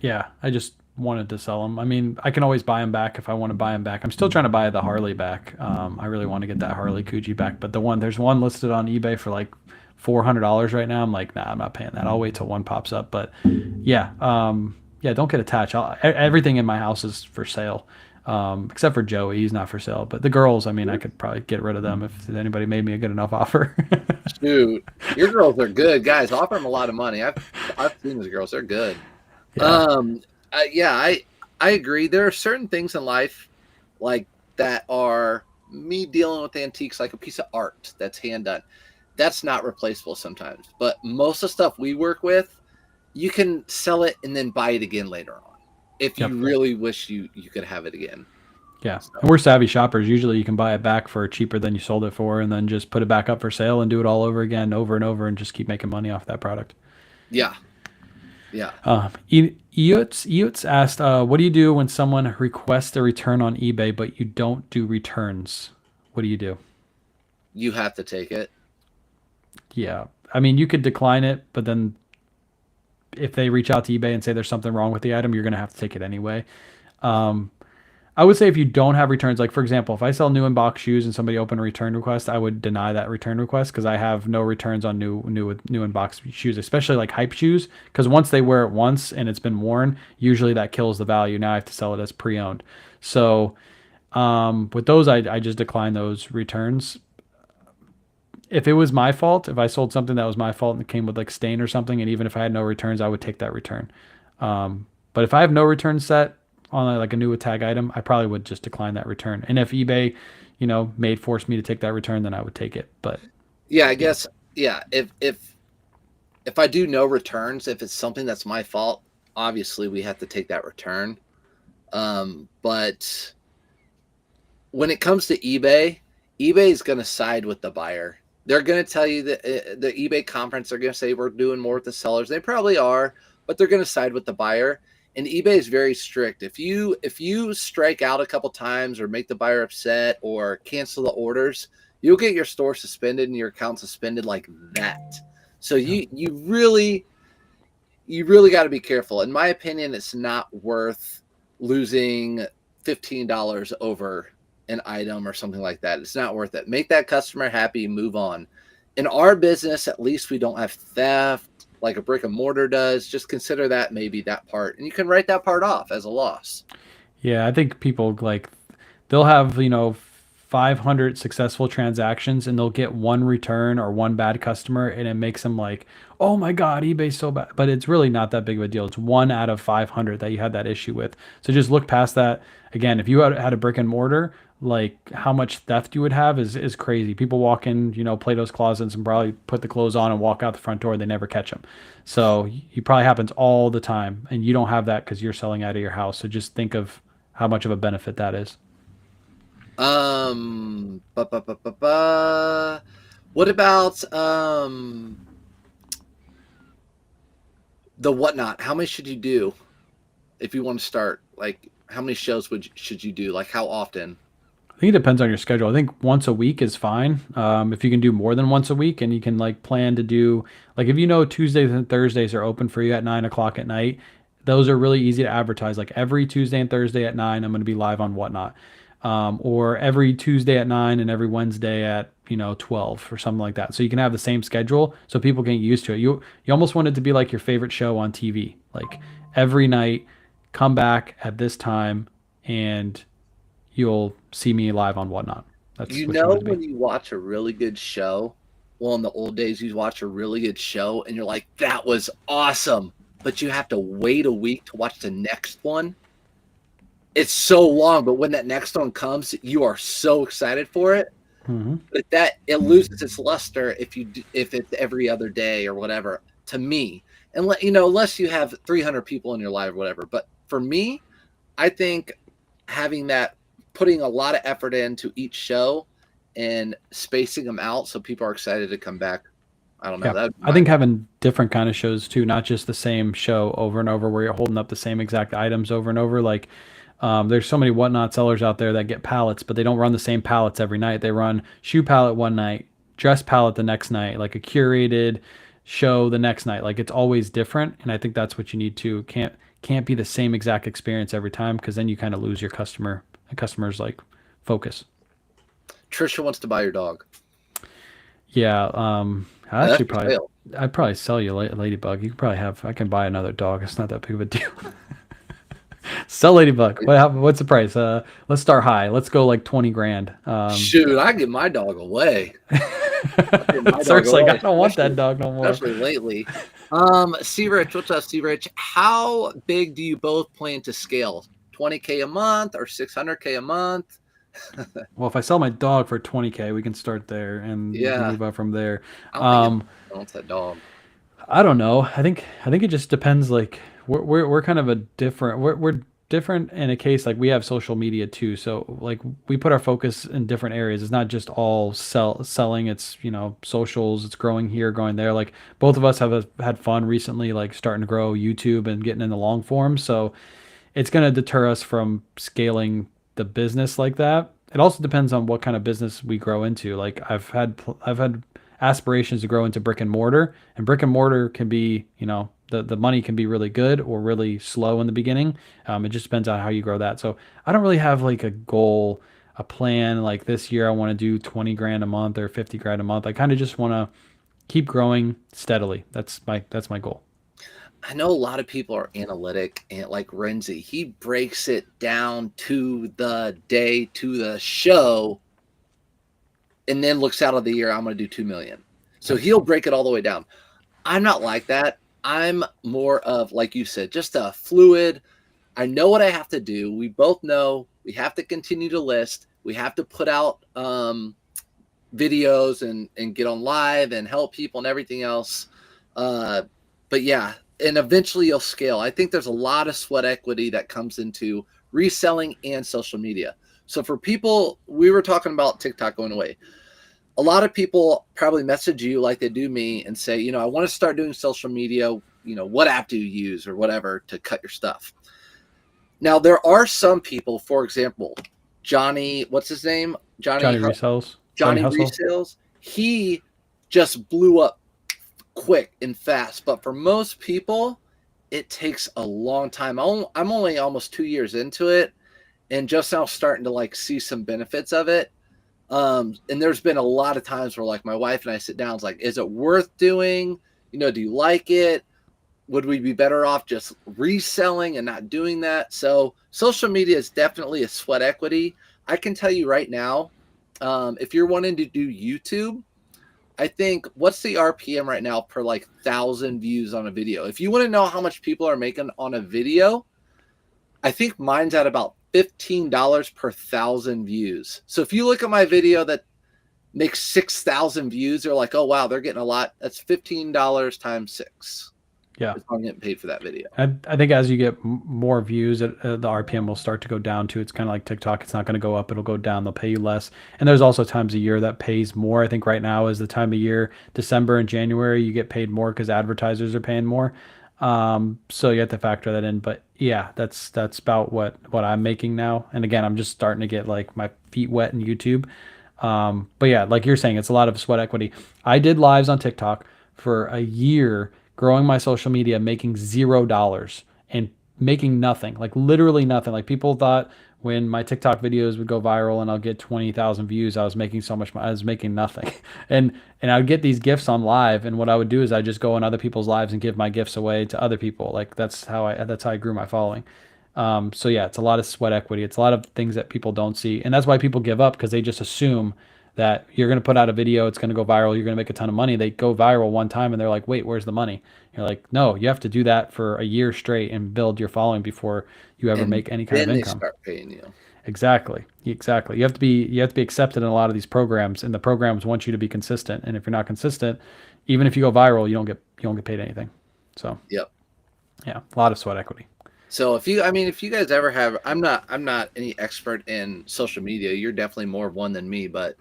S1: Yeah. I just wanted to sell them. I mean, I can always buy them back if I want to buy them back. I'm still trying to buy the Harley back. I really want to get that Harley Coogee back, but there's one listed on eBay for like $400 right now. I'm like, nah, I'm not paying that. I'll wait till one pops up. But yeah, don't get attached. Everything in my house is for sale. Except for Joey, he's not for sale. But the girls, I mean, I could probably get rid of them if anybody made me a good enough offer.
S2: shoot, your girls are good, guys. Offer them a lot of money. I've seen those girls; they're good.
S1: Yeah.
S2: I agree. There are certain things in life like that are me dealing with antiques, like a piece of art that's hand done. That's not replaceable sometimes, but most of the stuff we work with, you can sell it and then buy it again later on if you really wish you could have it again.
S1: Yeah. And we're savvy shoppers. Usually you can buy it back for cheaper than you sold it for and then just put it back up for sale and do it all over again, over and over, and just keep making money off that product.
S2: Yeah. Yeah.
S1: Eutz asked, what do you do when someone requests a return on eBay, but you don't do returns? What do you do?
S2: You have to take it.
S1: Yeah. I mean, you could decline it, but then if they reach out to eBay and say there's something wrong with the item, you're going to have to take it anyway. I would say if you don't have returns, like for example, if I sell new in box shoes and somebody open a return request, I would deny that return request because I have no returns on new in box shoes, especially like hype shoes. Because once they wear it once and it's been worn, usually that kills the value. Now I have to sell it as pre-owned. So with those, I just decline those returns. If it was my fault, if I sold something that was my fault and it came with like stain or something, and even if I had no returns, I would take that return. But if I have no return set on like a new tag item, I probably would just decline that return. And if eBay, made force me to take that return, then I would take it. But
S2: yeah, I guess if I do no returns, if it's something that's my fault, obviously we have to take that return. But when it comes to eBay is going to side with the buyer. They're going to tell you that the eBay conference, they're going to say we're doing more with the sellers. They probably are, but they're going to side with the buyer. And eBay is very strict. If you strike out a couple times or make the buyer upset or cancel the orders, you'll get your store suspended and your account suspended like that. So you really got to be careful. In my opinion, it's not worth losing $15 over an item or something like that. It's not worth it. Make that customer happy, move on. In our business, at least we don't have theft like a brick and mortar does. Just consider that maybe that part, and you can write that part off as a loss.
S1: yeah, I think people they'll have 500 successful transactions and they'll get one return or one bad customer, and it makes them like, oh my god, eBay's so bad. But it's really not that big of a deal. It's 1 out of 500 that you had that issue with. So just look past that. Again, if you had a brick and mortar, like how much theft you would have is crazy. People walk in, Plato's closets and probably put the clothes on and walk out the front door. They never catch them. So it probably happens all the time, and you don't have that because you're selling out of your house. So just think of how much of a benefit that is.
S2: What about the whatnot? How many should you do if you want to start? Like, how many shows should you do? Like, how often?
S1: I think it depends on your schedule. I think once a week is fine. If you can do more than once a week and you can plan to do, like if Tuesdays and Thursdays are open for you at 9 o'clock at night, those are really easy to advertise. Like every Tuesday and Thursday at 9, I'm going to be live on Whatnot. or every Tuesday at 9 and every Wednesday at 12 or something like that. So you can have the same schedule so people can get used to it. You almost want it to be like your favorite show on TV. Like every night, come back at this time and you'll see me live on Whatnot. That's
S2: You
S1: what you want
S2: know,
S1: it to be.
S2: when you watch a really good show, well, in the old days, you watch a really good show and you're like, that was awesome. But you have to wait a week to watch the next one. It's so long, but when that next one comes, you are so excited for it.
S1: Hmm.
S2: But that it loses its luster if it's every other day or whatever. To me, and unless you have 300 people in your life or whatever. But for me, I think having that, putting a lot of effort into each show and spacing them out so people are excited to come back. I don't know.
S1: Yeah,
S2: That
S1: I think having different kind of shows too, not just the same show over and over where you're holding up the same exact items over and over. Like, there's so many Whatnot sellers out there that get pallets, but they don't run the same pallets every night. They run shoe pallet one night, dress pallet the next night, like a curated show the next night. Like it's always different, and I think that's what you need to. Can't be the same exact experience every time because then you kind of lose your customer's like focus.
S2: Trisha wants to buy your dog.
S1: Yeah, I
S2: That's
S1: actually
S2: for
S1: probably
S2: sale.
S1: I'd probably sell you Ladybug. You could probably have. I can buy another dog. It's not that big of a deal. Sell Ladybug. What's the price? Let's start high. Let's go like 20 grand.
S2: Shoot, I give my dog away. I give my dog
S1: Search like I
S2: away,
S1: don't want that dog no more.
S2: especially lately. C Rich, what's up, C Rich? How big do you both plan to scale? 20K a month or 600K a month?
S1: Well, if I sell my dog for 20K, we can start there and we can
S2: Yeah,
S1: move up from there.
S2: I don't think
S1: Um,
S2: it wants that dog.
S1: I don't know. I think it just depends. Like we're kind of a different. We're different in a case like we have social media too. So like we put our focus in different areas. It's not just all selling. It's socials. It's growing here, growing there. Like both of us have had fun recently, like starting to grow YouTube and getting in the long form. So it's going to deter us from scaling the business like that. It also depends on what kind of business we grow into. Like I've had aspirations to grow into brick and mortar can be, the money can be really good or really slow in the beginning. It just depends on how you grow that. So I don't really have like a goal, a plan. Like this year, I want to do 20 grand a month or 50 grand a month. I kind of just want to keep growing steadily. That's my goal.
S2: I know a lot of people are analytic, and like Renzi, he breaks it down to the day, to the show, and then looks out of the year. I'm going to do 2 million. So he'll break it all the way down. I'm not like that. I'm more of, like you said, just a fluid. I know what I have to do. We both know we have to continue to list. We have to put out videos and get on live and help people and everything else. But yeah, and eventually you'll scale. I think there's a lot of sweat equity that comes into reselling and social media. So for people, we were talking about TikTok going away. A lot of people probably message you like they do me and say, I want to start doing social media. What app do you use or whatever to cut your stuff? Now, there are some people, for example, Johnny, what's his name?
S1: Johnny resells.
S2: Johnny
S1: Hustle.
S2: Resales. He just blew up quick and fast. But for most people, it takes a long time. I'm only almost 2 years into it and just now starting to like see some benefits of it. And there's been a lot of times where like my wife and I sit down, it's like, is it worth doing? Do you like it? Would we be better off just reselling and not doing that? So social media is definitely a sweat equity. I can tell you right now, if you're wanting to do YouTube, I think what's the RPM right now per like 1,000 views on a video? If you want to know how much people are making on a video, I think mine's at about $15 per 1,000 views. So if you look at my video that makes 6,000 views, they're like, oh, wow, they're getting a lot. That's $15 times 6.
S1: Yeah.
S2: I'm getting paid for that video.
S1: I think as you get more views, the RPM will start to go down too. It's kind of like TikTok. It's not going to go up. It'll go down. They'll pay you less. And there's also times a year that pays more. I think right now is the time of year, December and January, you get paid more because advertisers are paying more. So you have to factor that in. But yeah, that's about what I'm making now. And again, I'm just starting to get like my feet wet in YouTube. But yeah, like you're saying, it's a lot of sweat equity. I did lives on TikTok for a year, growing my social media, making $0 and making nothing, like literally nothing. Like people thought when my TikTok videos would go viral and I'll get 20,000 views, I was making so much money. I was making nothing. And I would get these gifts on live, and what I would do is I just go on other people's lives and give my gifts away to other people. Like that's how I grew my following. So yeah, it's a lot of sweat equity. It's a lot of things that people don't see, and that's why people give up, because they just assume that you're going to put out a video, it's going to go viral, you're going to make a ton of money. They go viral one time, and they're like, "Wait, where's the money?" You're like, "No, you have to do that for a year straight and build your following before you ever
S2: And
S1: make any kind
S2: then
S1: of
S2: they
S1: income."
S2: start paying you.
S1: Exactly. Exactly. You have to be accepted in a lot of these programs, and the programs want you to be consistent. And if you're not consistent, even if you go viral, you don't get paid anything. So
S2: Yep.
S1: yeah, a lot of sweat equity.
S2: So if you guys ever have, I'm not any expert in social media. You're definitely more of one than me, but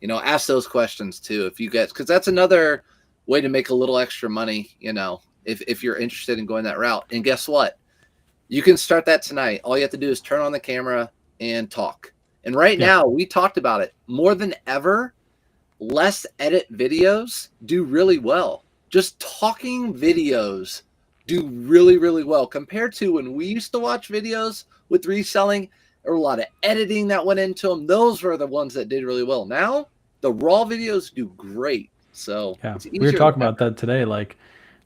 S2: ask those questions too. If you guys, because that's another way to make a little extra money, if you're interested in going that route. And guess what? You can start that tonight. All you have to do is turn on the camera and talk. And right
S1: Yeah.
S2: now, we talked about it more than ever. Less edit videos do really well. Just talking videos do really, really well compared to when we used to watch videos with reselling. There were a lot of editing that went into them. Those were the ones that did really well. Now, the raw videos do great. So
S1: Yeah.
S2: it's
S1: We were
S2: easier
S1: talking
S2: than
S1: about that today, like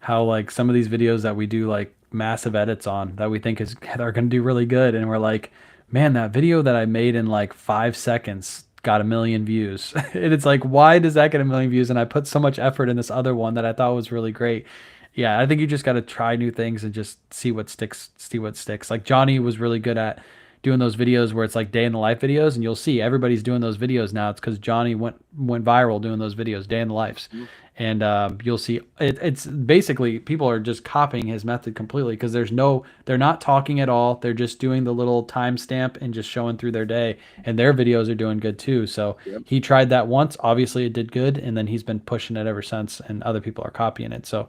S1: how like some of these videos that we do like massive edits on that we think are going to do really good, and we're like, man, that video that I made in like 5 seconds got a million views. And it's like, why does that get a million views? And I put so much effort in this other one that I thought was really great. Yeah, I think you just got to try new things and just see what sticks, see what sticks. Like Johnny was really good at doing those videos where it's like day in the life videos, and you'll see everybody's doing those videos now. It's because Johnny went viral doing those videos, day in the lives.
S2: that.
S1: And you'll see it's basically people are just copying his method completely, because they're not talking at all. They're just doing the little timestamp and just showing through their day, and their videos are doing good too. So
S2: Yep.
S1: he tried that once, obviously it did good, and then he's been pushing it ever since, and other people are copying it. So,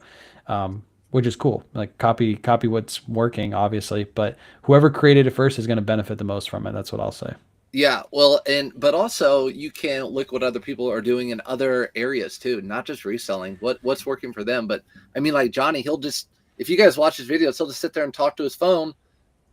S1: which is cool. Like copy what's working, obviously, but whoever created it first is going to benefit the most from it. That's what I'll say.
S2: Yeah, well, but also you can look what other people are doing in other areas too, not just reselling. What's working for them? But I mean, like Johnny, he'll just, if you guys watch his videos, he'll just sit there and talk to his phone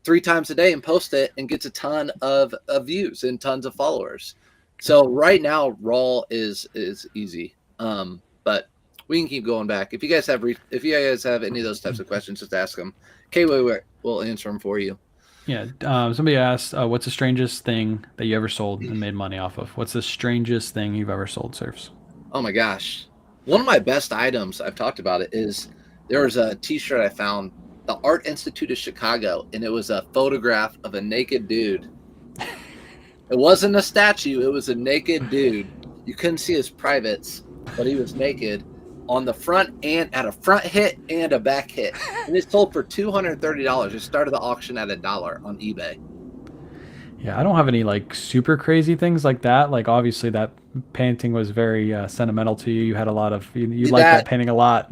S2: 3 times a day and post it, and gets a ton of views and tons of followers. So right now, raw is easy. But we can keep going back. If you guys have any of those types of questions, just ask them. KayWay will answer them for you.
S1: Yeah. Somebody asked, what's the strangest thing that you ever sold and made money off of? What's the strangest thing you've ever sold, Surfs?
S2: Oh my gosh. One of my best items, I've talked about it, is there was a t-shirt I found, the Art Institute of Chicago, and it was a photograph of a naked dude. It wasn't a statue, it was a naked dude. You couldn't see his privates, but he was naked on the front, and at a front hit and a back hit. And it sold for $230. It started the auction at $1 on eBay.
S1: Yeah, I don't have any like super crazy things like that. Like obviously that painting was very sentimental to you. You had a lot of you like that painting a lot.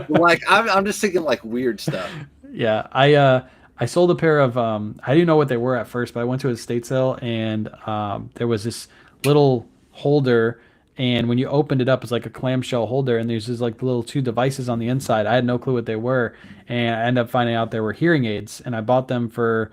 S2: Like I'm just thinking like weird stuff.
S1: Yeah, I sold a pair of I didn't know what they were at first, but I went to a estate sale, and there was this little holder, and when you opened it up, it's like a clamshell holder, and there's just like little two devices on the inside. I had no clue what they were, and I ended up finding out they were hearing aids, and I bought them for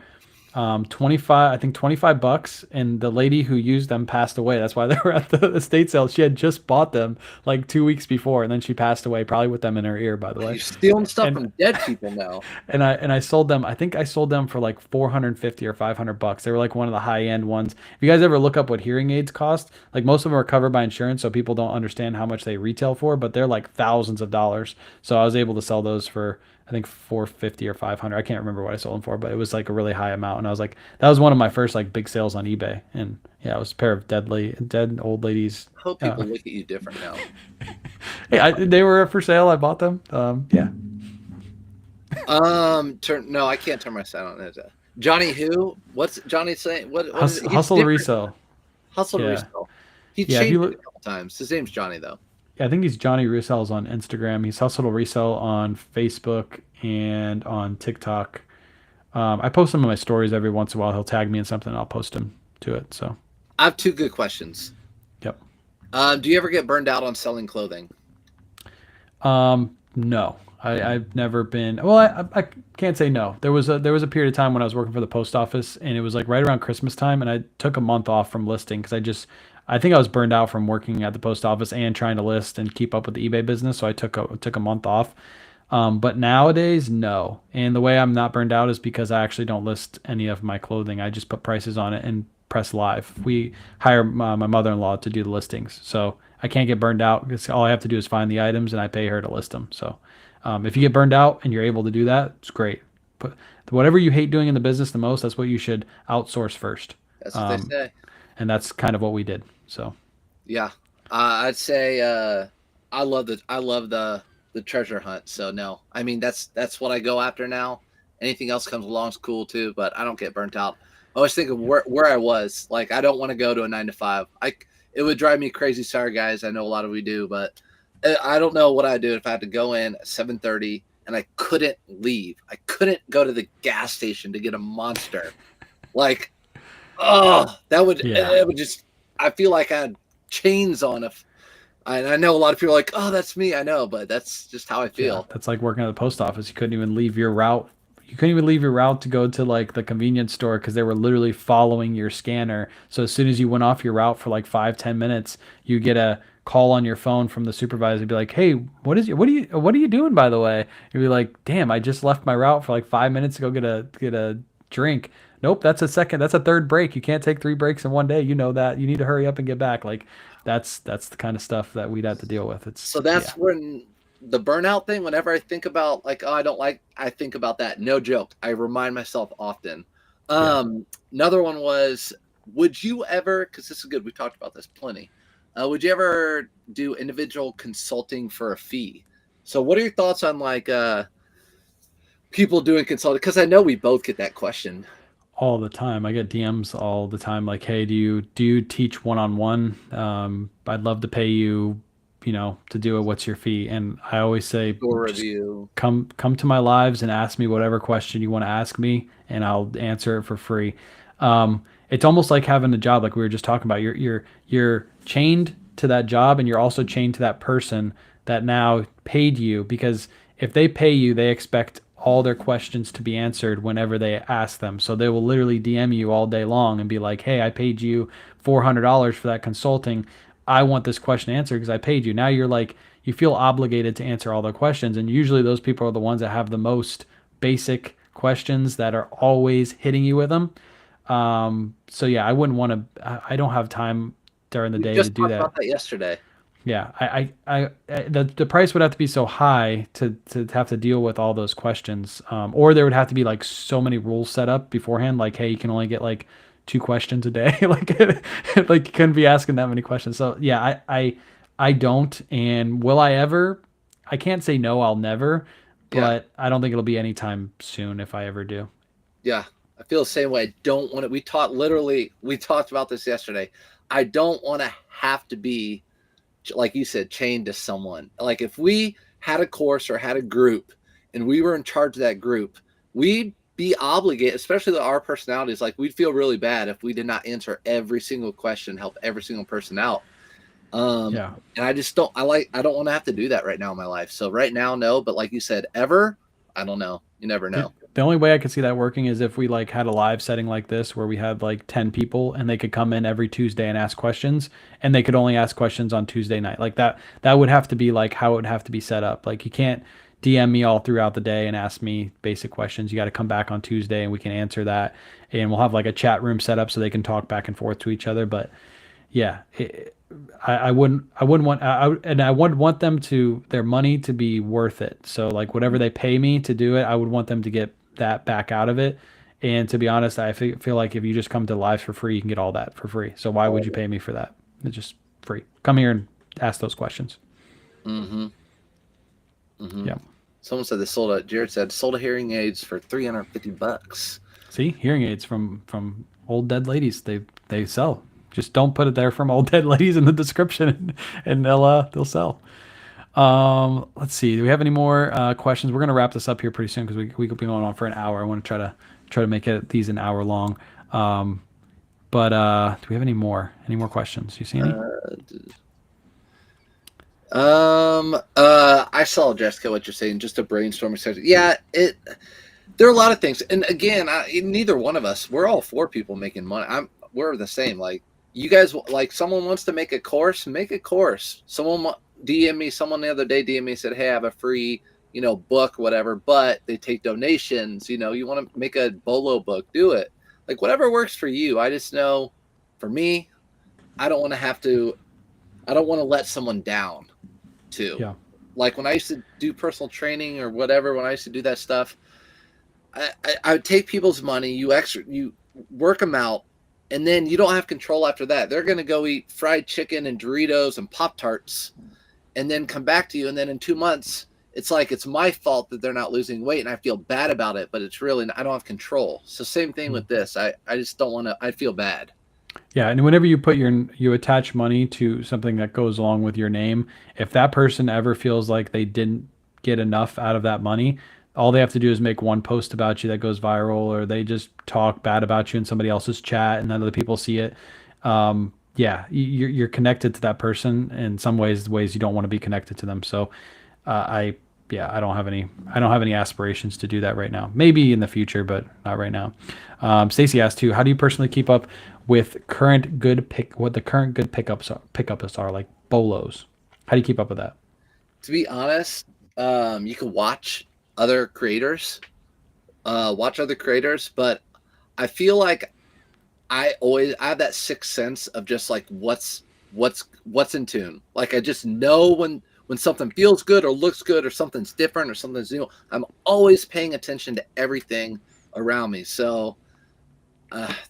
S1: 25 bucks, and the lady who used them passed away. That's why they were at the estate sale. She had just bought them like 2 weeks before, and then she passed away, probably with them in her ear, by the way.
S2: You're stealing stuff
S1: And
S2: from dead people now.
S1: and I sold them. I think I sold them for like 450 or 500 bucks. They were like one of the high end ones. If you guys ever look up what hearing aids cost, like most of them are covered by insurance, so people don't understand how much they retail for, but they're like thousands of dollars. So I was able to sell those for I think 450 or 500. I can't remember what I sold them for, but it was like a really high amount. And I was like, that was one of my first like big sales on eBay. And yeah, it was a pair of dead old ladies.
S2: I hope people look at you different now.
S1: Hey, they were for sale. I bought them. Yeah.
S2: No, I can't turn my sound on. Johnny who? What's Johnny saying? What
S1: Hustle to resell.
S2: Hustle to
S1: Yeah.
S2: resell. He
S1: Yeah, if
S2: changed
S1: you
S2: it
S1: look-
S2: a couple times. His name's Johnny though.
S1: Yeah, I think he's Johnny Resells on Instagram. He's Hustle to Resell on Facebook and on TikTok. I post him in my stories every once in a while. He'll tag me in something, and I'll post him to it. So,
S2: I have 2 good questions.
S1: yep.
S2: Do you ever get burned out on selling clothing?
S1: No, I've never been. Well, I can't say no. There was a period of time when I was working for the post office, and it was like right around Christmas time, and I took a month off from listing because I think I was burned out from working at the post office and trying to list and keep up with the eBay business. So I took a month off. But nowadays, no. And the way I'm not burned out is because I actually don't list any of my clothing. I just put prices on it and press live. We hire my mother-in-law to do the listings, so I can't get burned out because all I have to do is find the items and I pay her to list them. So if you get burned out and you're able to do that, it's great. But whatever you hate doing in the business the most, that's what you should outsource first.
S2: That's what they
S1: Um,
S2: say.
S1: and that's kind of what we did. So
S2: Yeah, I'd say I love the treasure hunt. So no, I mean that's what I go after now. Anything else comes along is cool too, but I don't get burnt out. I was thinking where I was. Like I don't want to go to a 9 to 5. It would drive me crazy. Sorry guys, I know a lot of we do, but I don't know what I'd do if I had to go in at 7:30 and I couldn't leave. I couldn't go to the gas station to get a Monster. Like, oh, that would
S1: yeah,
S2: it would just. I feel like I had chains on. If and I know a lot of people are like, oh, that's me. I know, but that's just how I
S1: yeah,
S2: feel.
S1: that's like working at the post office. You couldn't even leave your route. You couldn't even leave your route to go to like the convenience store because they were literally following your scanner. So as soon as you went off your route for like 5, 10 minutes, you get a call on your phone from the supervisor and be like, "Hey, what are you doing by the way?" You'd be like, "Damn, I just left my route for like 5 minutes to go get a drink." Nope, that's a third break. You can't take 3 breaks in one day. You know that. You need to hurry up and get back. Like that's the kind of stuff that we'd have to deal with. It's
S2: So
S1: yeah,
S2: that's when the burnout thing. Whenever I think about like, oh, I don't like. I think about that. No joke. I remind myself often.
S1: yeah.
S2: Another one was, would you ever? Because this is good. We talked about this plenty. Would you ever do individual consulting for a fee? So, what are your thoughts on like people doing consulting? Because I know we both get that question.
S1: All the time. I get DMs all the time like, "Hey, do you teach one-on-one? I'd love to pay you, to do it. What's your fee?" And I always say,
S2: Store
S1: just
S2: review.
S1: come to my lives and ask me whatever question you want to ask me, and I'll answer it for free. It's almost like having a job, like we were just talking about. You're chained to that job, and you're also chained to that person that now paid you because if they pay you, they expect all their questions to be answered whenever they ask them. So they will literally DM you all day long and be like, "Hey, I paid you $400 for that consulting. I want this question answered because I paid you." Now you're like, you feel obligated to answer all their questions. And usually those people are the ones that have the most basic questions that are always hitting you with them. So yeah, I wouldn't want to, I don't have time during the
S2: We
S1: day to
S2: just
S1: do
S2: talked
S1: that.
S2: about that yesterday.
S1: Yeah, the price would have to be so high to have to deal with all those questions, or there would have to be like so many rules set up beforehand, like, hey, you can only get like 2 questions a day, like like you couldn't be asking that many questions. So yeah, I don't, and will I ever? I can't say no, I'll never,
S2: Yeah,
S1: but I don't think it'll be anytime soon if I ever do.
S2: yeah. I feel the same way. I don't want to. We talked about this yesterday. I don't want to have to be, like you said, chained to someone. Like if we had a course or had a group and we were in charge of that group, we'd be obligated, especially our personalities. Like we'd feel really bad if we did not answer every single question, help every single person out. Um,
S1: Yeah.
S2: and I just don't. I don't want to have to do that right now in my life. So right now, no. But like you said, ever, I don't know. You never know.
S1: The only way I could see that working is if we like had a live setting like this where we had like 10 people and they could come in every Tuesday and ask questions and they could only ask questions on Tuesday night. Like that would have to be like how it would have to be set up. Like you can't DM me all throughout the day and ask me basic questions. You got to come back on Tuesday and we can answer that, and we'll have like a chat room set up so they can talk back and forth to each other. But yeah, I wouldn't want, and I would want them to, their money to be worth it. So like whatever they pay me to do it, I would want them to get that back out of it. And to be honest, I feel like if you just come to lives for free, you can get all that for free. So why would you pay me for that? It's just free. Come here and ask those questions.
S2: Mm-hmm. Mm-hmm.
S1: Yeah.
S2: Someone said they sold a. Jared said sold a hearing aids for $350.
S1: See, hearing aids from old dead ladies. They sell. Just don't put it there from old dead ladies in the description, and they'll sell. Let's see. Do we have any more questions? We're gonna wrap this up here pretty soon because we could be going on for an hour. I want to try to make these an hour long. But do we have any more questions? You see any?
S2: I saw, Jessica, what you're saying, just a brainstorming session. Yeah, there are a lot of things. And again, neither one of us, we're all four people making money. We're the same. Like, you guys, like, someone wants to make a course, make a course. Someone the other day DM me, said, hey, I have a free, book, whatever, but they take donations. You want to make a Bolo book, do it. Like, whatever works for you. I just know, for me, I don't want to have to, I don't want to let someone down too.
S1: Yeah.
S2: Like, when I used to do personal training or whatever, when I used to do that stuff, I would take people's money, you work them out, and then you don't have control after that. They're going to go eat fried chicken and Doritos and Pop-Tarts and then come back to you. And then in 2 months, it's like, it's my fault that they're not losing weight, and I feel bad about it, but it's really, I don't have control. So same thing with this. I just don't want to, I feel bad.
S1: Yeah, and whenever you attach money to something that goes along with your name, if that person ever feels like they didn't get enough out of that money, all they have to do is make one post about you that goes viral, or they just talk bad about you in somebody else's chat, and then other people see it. Yeah, you're connected to that person in some ways you don't want to be connected to them. So, I yeah, I don't have any aspirations to do that right now. Maybe in the future, but not right now. Stacy asked too, how do you personally keep up with what the current good pickups are like bolos? How do you keep up with that?
S2: To be honest, you can other creators, watch other creators, but I feel like I have that sixth sense of just like what's in tune. Like, I just know when something feels good or looks good or something's different or something's new. I'm always paying attention to everything around me. So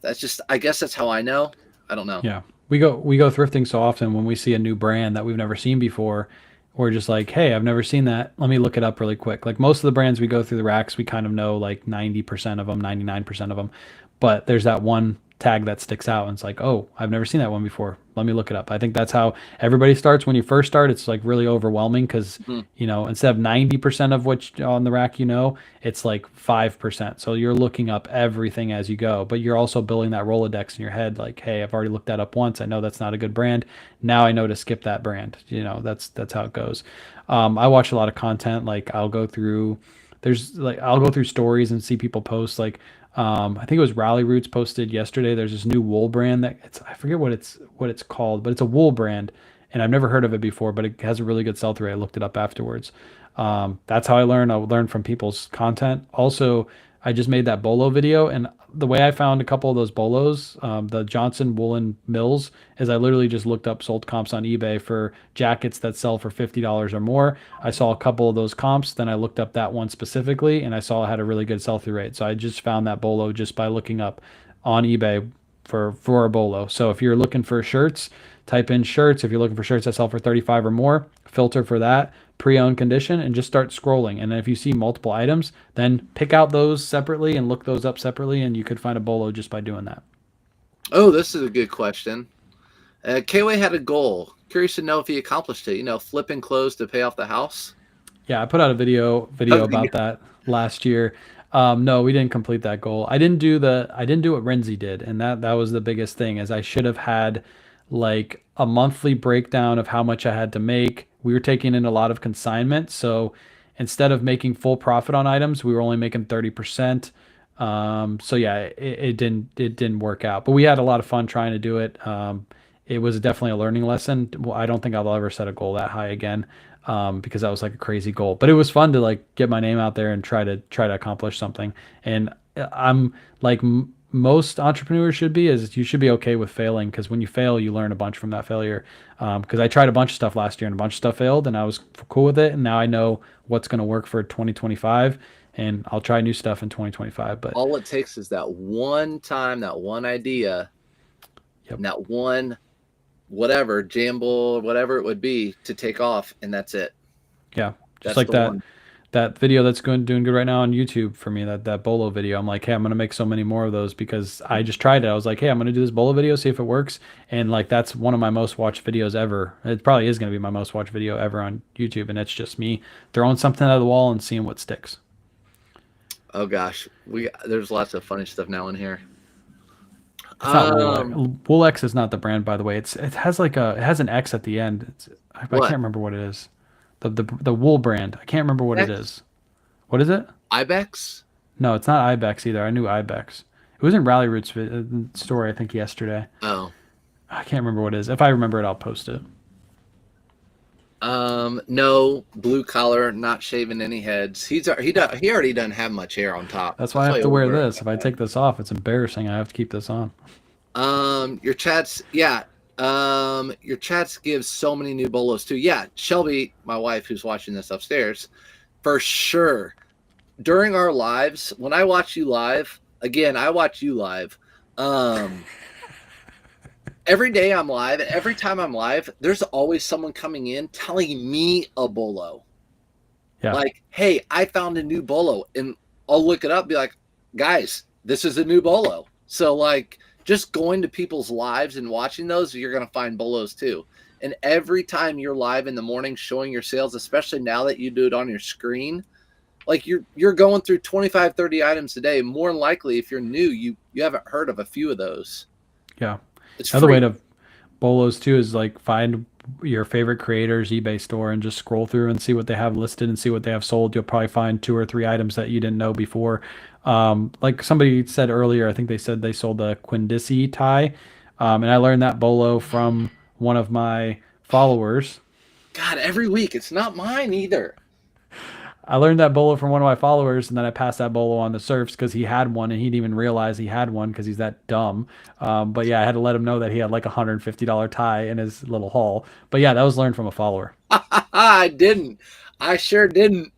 S2: that's just, I guess that's how I know. I don't know.
S1: Yeah. We go thrifting so often when we see a new brand that we've never seen before, we're just like, hey, I've never seen that. Let me look it up really quick. Like most of the brands we go through the racks, we kind of know like 90% of them, 99% of them. But there's that one tag that sticks out and it's like, oh, I've never seen that one before. Let me look it up. I think that's how everybody starts when you first start. It's like really overwhelming because,
S2: Mhm.
S1: instead of 90% of what's on the rack, it's like 5%. So you're looking up everything as you go, but you're also building that Rolodex in your head. Like, hey, I've already looked that up once. I know that's not a good brand. Now I know to skip that brand. That's how it goes. I watch a lot of content. Like I'll go through stories and see people post like, I think it was Rally Roots posted yesterday. There's this new wool brand I forget what it's called, but it's a wool brand, and I've never heard of it before, but it has a really good sell through. I looked it up afterwards. That's how I learn. I learn from people's content. Also, I just made that bolo video, and the way I found a couple of those bolos, the Johnson Woolen Mills, is I literally just looked up sold comps on eBay for jackets that sell for $50 or more. I saw a couple of those comps, then I looked up that one specifically, and I saw it had a really good sell through rate. So I just found that bolo just by looking up on eBay for a bolo. So if you're looking for shirts, type in shirts. If you're looking for shirts that sell for 35 or more, filter for that pre-owned condition and just start scrolling. And then if you see multiple items, then pick out those separately and look those up separately, and you could find a bolo just by doing that.
S2: Oh, this is a good question. KayWay had a goal. Curious to know if he accomplished it. Flipping clothes to pay off the house.
S1: Yeah, I put out a video about that last year. No, we didn't complete that goal. I didn't do what Renzi did, and that was the biggest thing. Is I should have had like a monthly breakdown of how much I had to make. We were taking in a lot of consignment, so instead of making full profit on items, we were only making 30%. So yeah, it didn't work out, but we had a lot of fun trying to do it. It was definitely a learning lesson. Well, I don't think I'll ever set a goal that high again, because that was like a crazy goal. But it was fun to like get my name out there and try to accomplish something. And I'm like most entrepreneurs should be, is you should be okay with failing, because when you fail, you learn a bunch from that failure. Because I tried a bunch of stuff last year and a bunch of stuff failed, and I was cool with it. And now I know what's going to work for 2025, and I'll try new stuff in 2025. But
S2: all it takes is that one time, that one idea,
S1: yep.
S2: and that one whatever jamble, whatever it would be, to take off, and that's it.
S1: Yeah, just
S2: That's
S1: like
S2: the
S1: that
S2: one.
S1: that video that's doing good right now on YouTube for me. That bolo video. I'm like, hey, I'm gonna make so many more of those because I just tried it. I was like, hey, I'm gonna do this bolo video, see if it works, and like that's one of my most watched videos ever. It probably is gonna be my most watched video ever on YouTube, and it's just me throwing something out of the wall and seeing what sticks.
S2: Oh gosh, there's lots of funny stuff now in here.
S1: It's not Wool. Woolex is not the brand, by the way. It has like it has an X at the end. I can't
S2: What?
S1: remember what it is. The wool brand. I can't remember what it
S2: Ibex?
S1: is. What is it?
S2: Ibex?
S1: No, it's not Ibex either. I knew Ibex. It was in Rally Root's story, I think, yesterday.
S2: Oh.
S1: I can't remember what it is. If I remember it, I'll post it.
S2: No, blue collar, not shaving any heads. He already doesn't have much hair on top.
S1: That's why I have to
S2: he
S1: wear
S2: wears
S1: this. If I take this off, it's embarrassing. I have to keep this on.
S2: Your chats, yeah. Your chats give so many new bolos too. Yeah, Shelby, my wife, who's watching this upstairs, for sure. During our lives, when I watch you live, again, I watch you live. Every day I'm live, and every time I'm live, there's always someone coming in telling me a bolo.
S1: Yeah.
S2: Like, hey, I found a new bolo, and I'll look it up, be like, guys, this is a new bolo. So like, just going to people's lives and watching those, you're going to find bolos too. And every time you're live in the morning showing your sales, especially now that you do it on your screen, like you're going through 25, 30 items a day. More than likely, if you're new, you haven't heard of a few of those.
S1: Yeah.
S2: It's
S1: Another
S2: free.
S1: way to bolos too is like find your favorite creators eBay store and just scroll through and see what they have listed and see what they have sold. You'll probably find 2 or 3 items that you didn't know before. Like somebody said earlier, I think they said they sold a Quindisi tie, and I learned that bolo from one of my followers.
S2: God, every week. It's not mine either.
S1: I learned that bolo from one of my followers, and then I passed that bolo on to Surfs because he had one, and he didn't even realize he had one because he's that dumb. But yeah, I had to let him know that he had like a $150 tie in his little haul. But yeah, that was learned from a follower.
S2: I didn't. I sure didn't.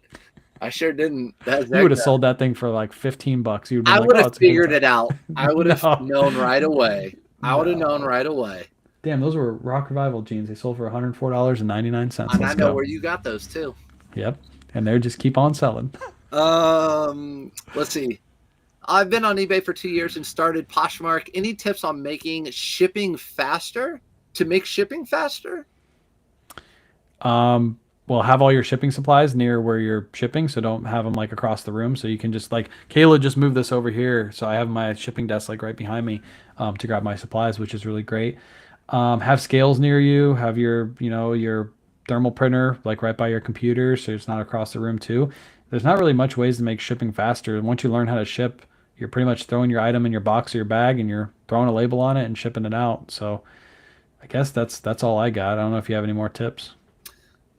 S2: That's
S1: You would have sold that thing for like $15. You'd
S2: I
S1: been
S2: would
S1: like, "Oh,
S2: have
S1: it's a good
S2: figured
S1: tie."
S2: it out. I would have
S1: No,
S2: known right away. I would have known
S1: no.
S2: right away.
S1: Damn, those were Rock Revival jeans. They sold for $104.99.
S2: And I
S1: Let's
S2: know
S1: go.
S2: where you got those too.
S1: Yep, and they just keep on selling.
S2: Let's see. I've been on eBay for 2 years and started Poshmark. Any tips on making shipping faster? To make shipping faster?
S1: Well, have all your shipping supplies near where you're shipping, so don't have them like across the room. So you can just like Kayla just moved this over here, so I have my shipping desk like right behind me to grab my supplies, which is really great. Have scales near you. Have your thermal printer like right by your computer, so it's not across the room too. There's not really much ways to make shipping faster. Once you learn how to ship, you're pretty much throwing your item in your box or your bag, and you're throwing a label on it and shipping it out. So I guess that's all I got. I don't know if you have any more tips.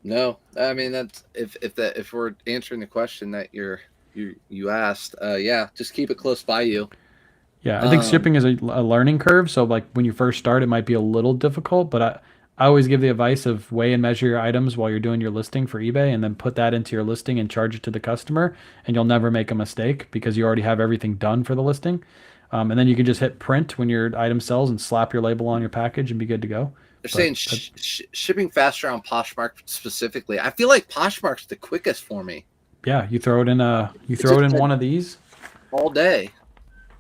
S2: No, I mean that's if we're answering the question that you asked, yeah, just keep it close by you.
S1: Yeah, I think shipping is a learning curve. So like when you first start, it might be a little difficult, but I always give the advice of weigh and measure your items while you're doing your listing for eBay and then put that into your listing and charge it to the customer, and you'll never make a mistake because you already have everything done for the listing. And then you can just hit print when your item sells and slap your label on your package and be good to go.
S2: They're
S1: But
S2: saying shipping faster on Poshmark specifically. I feel like Poshmark's the quickest for me
S1: yeah, you throw it in one of these,
S2: all day.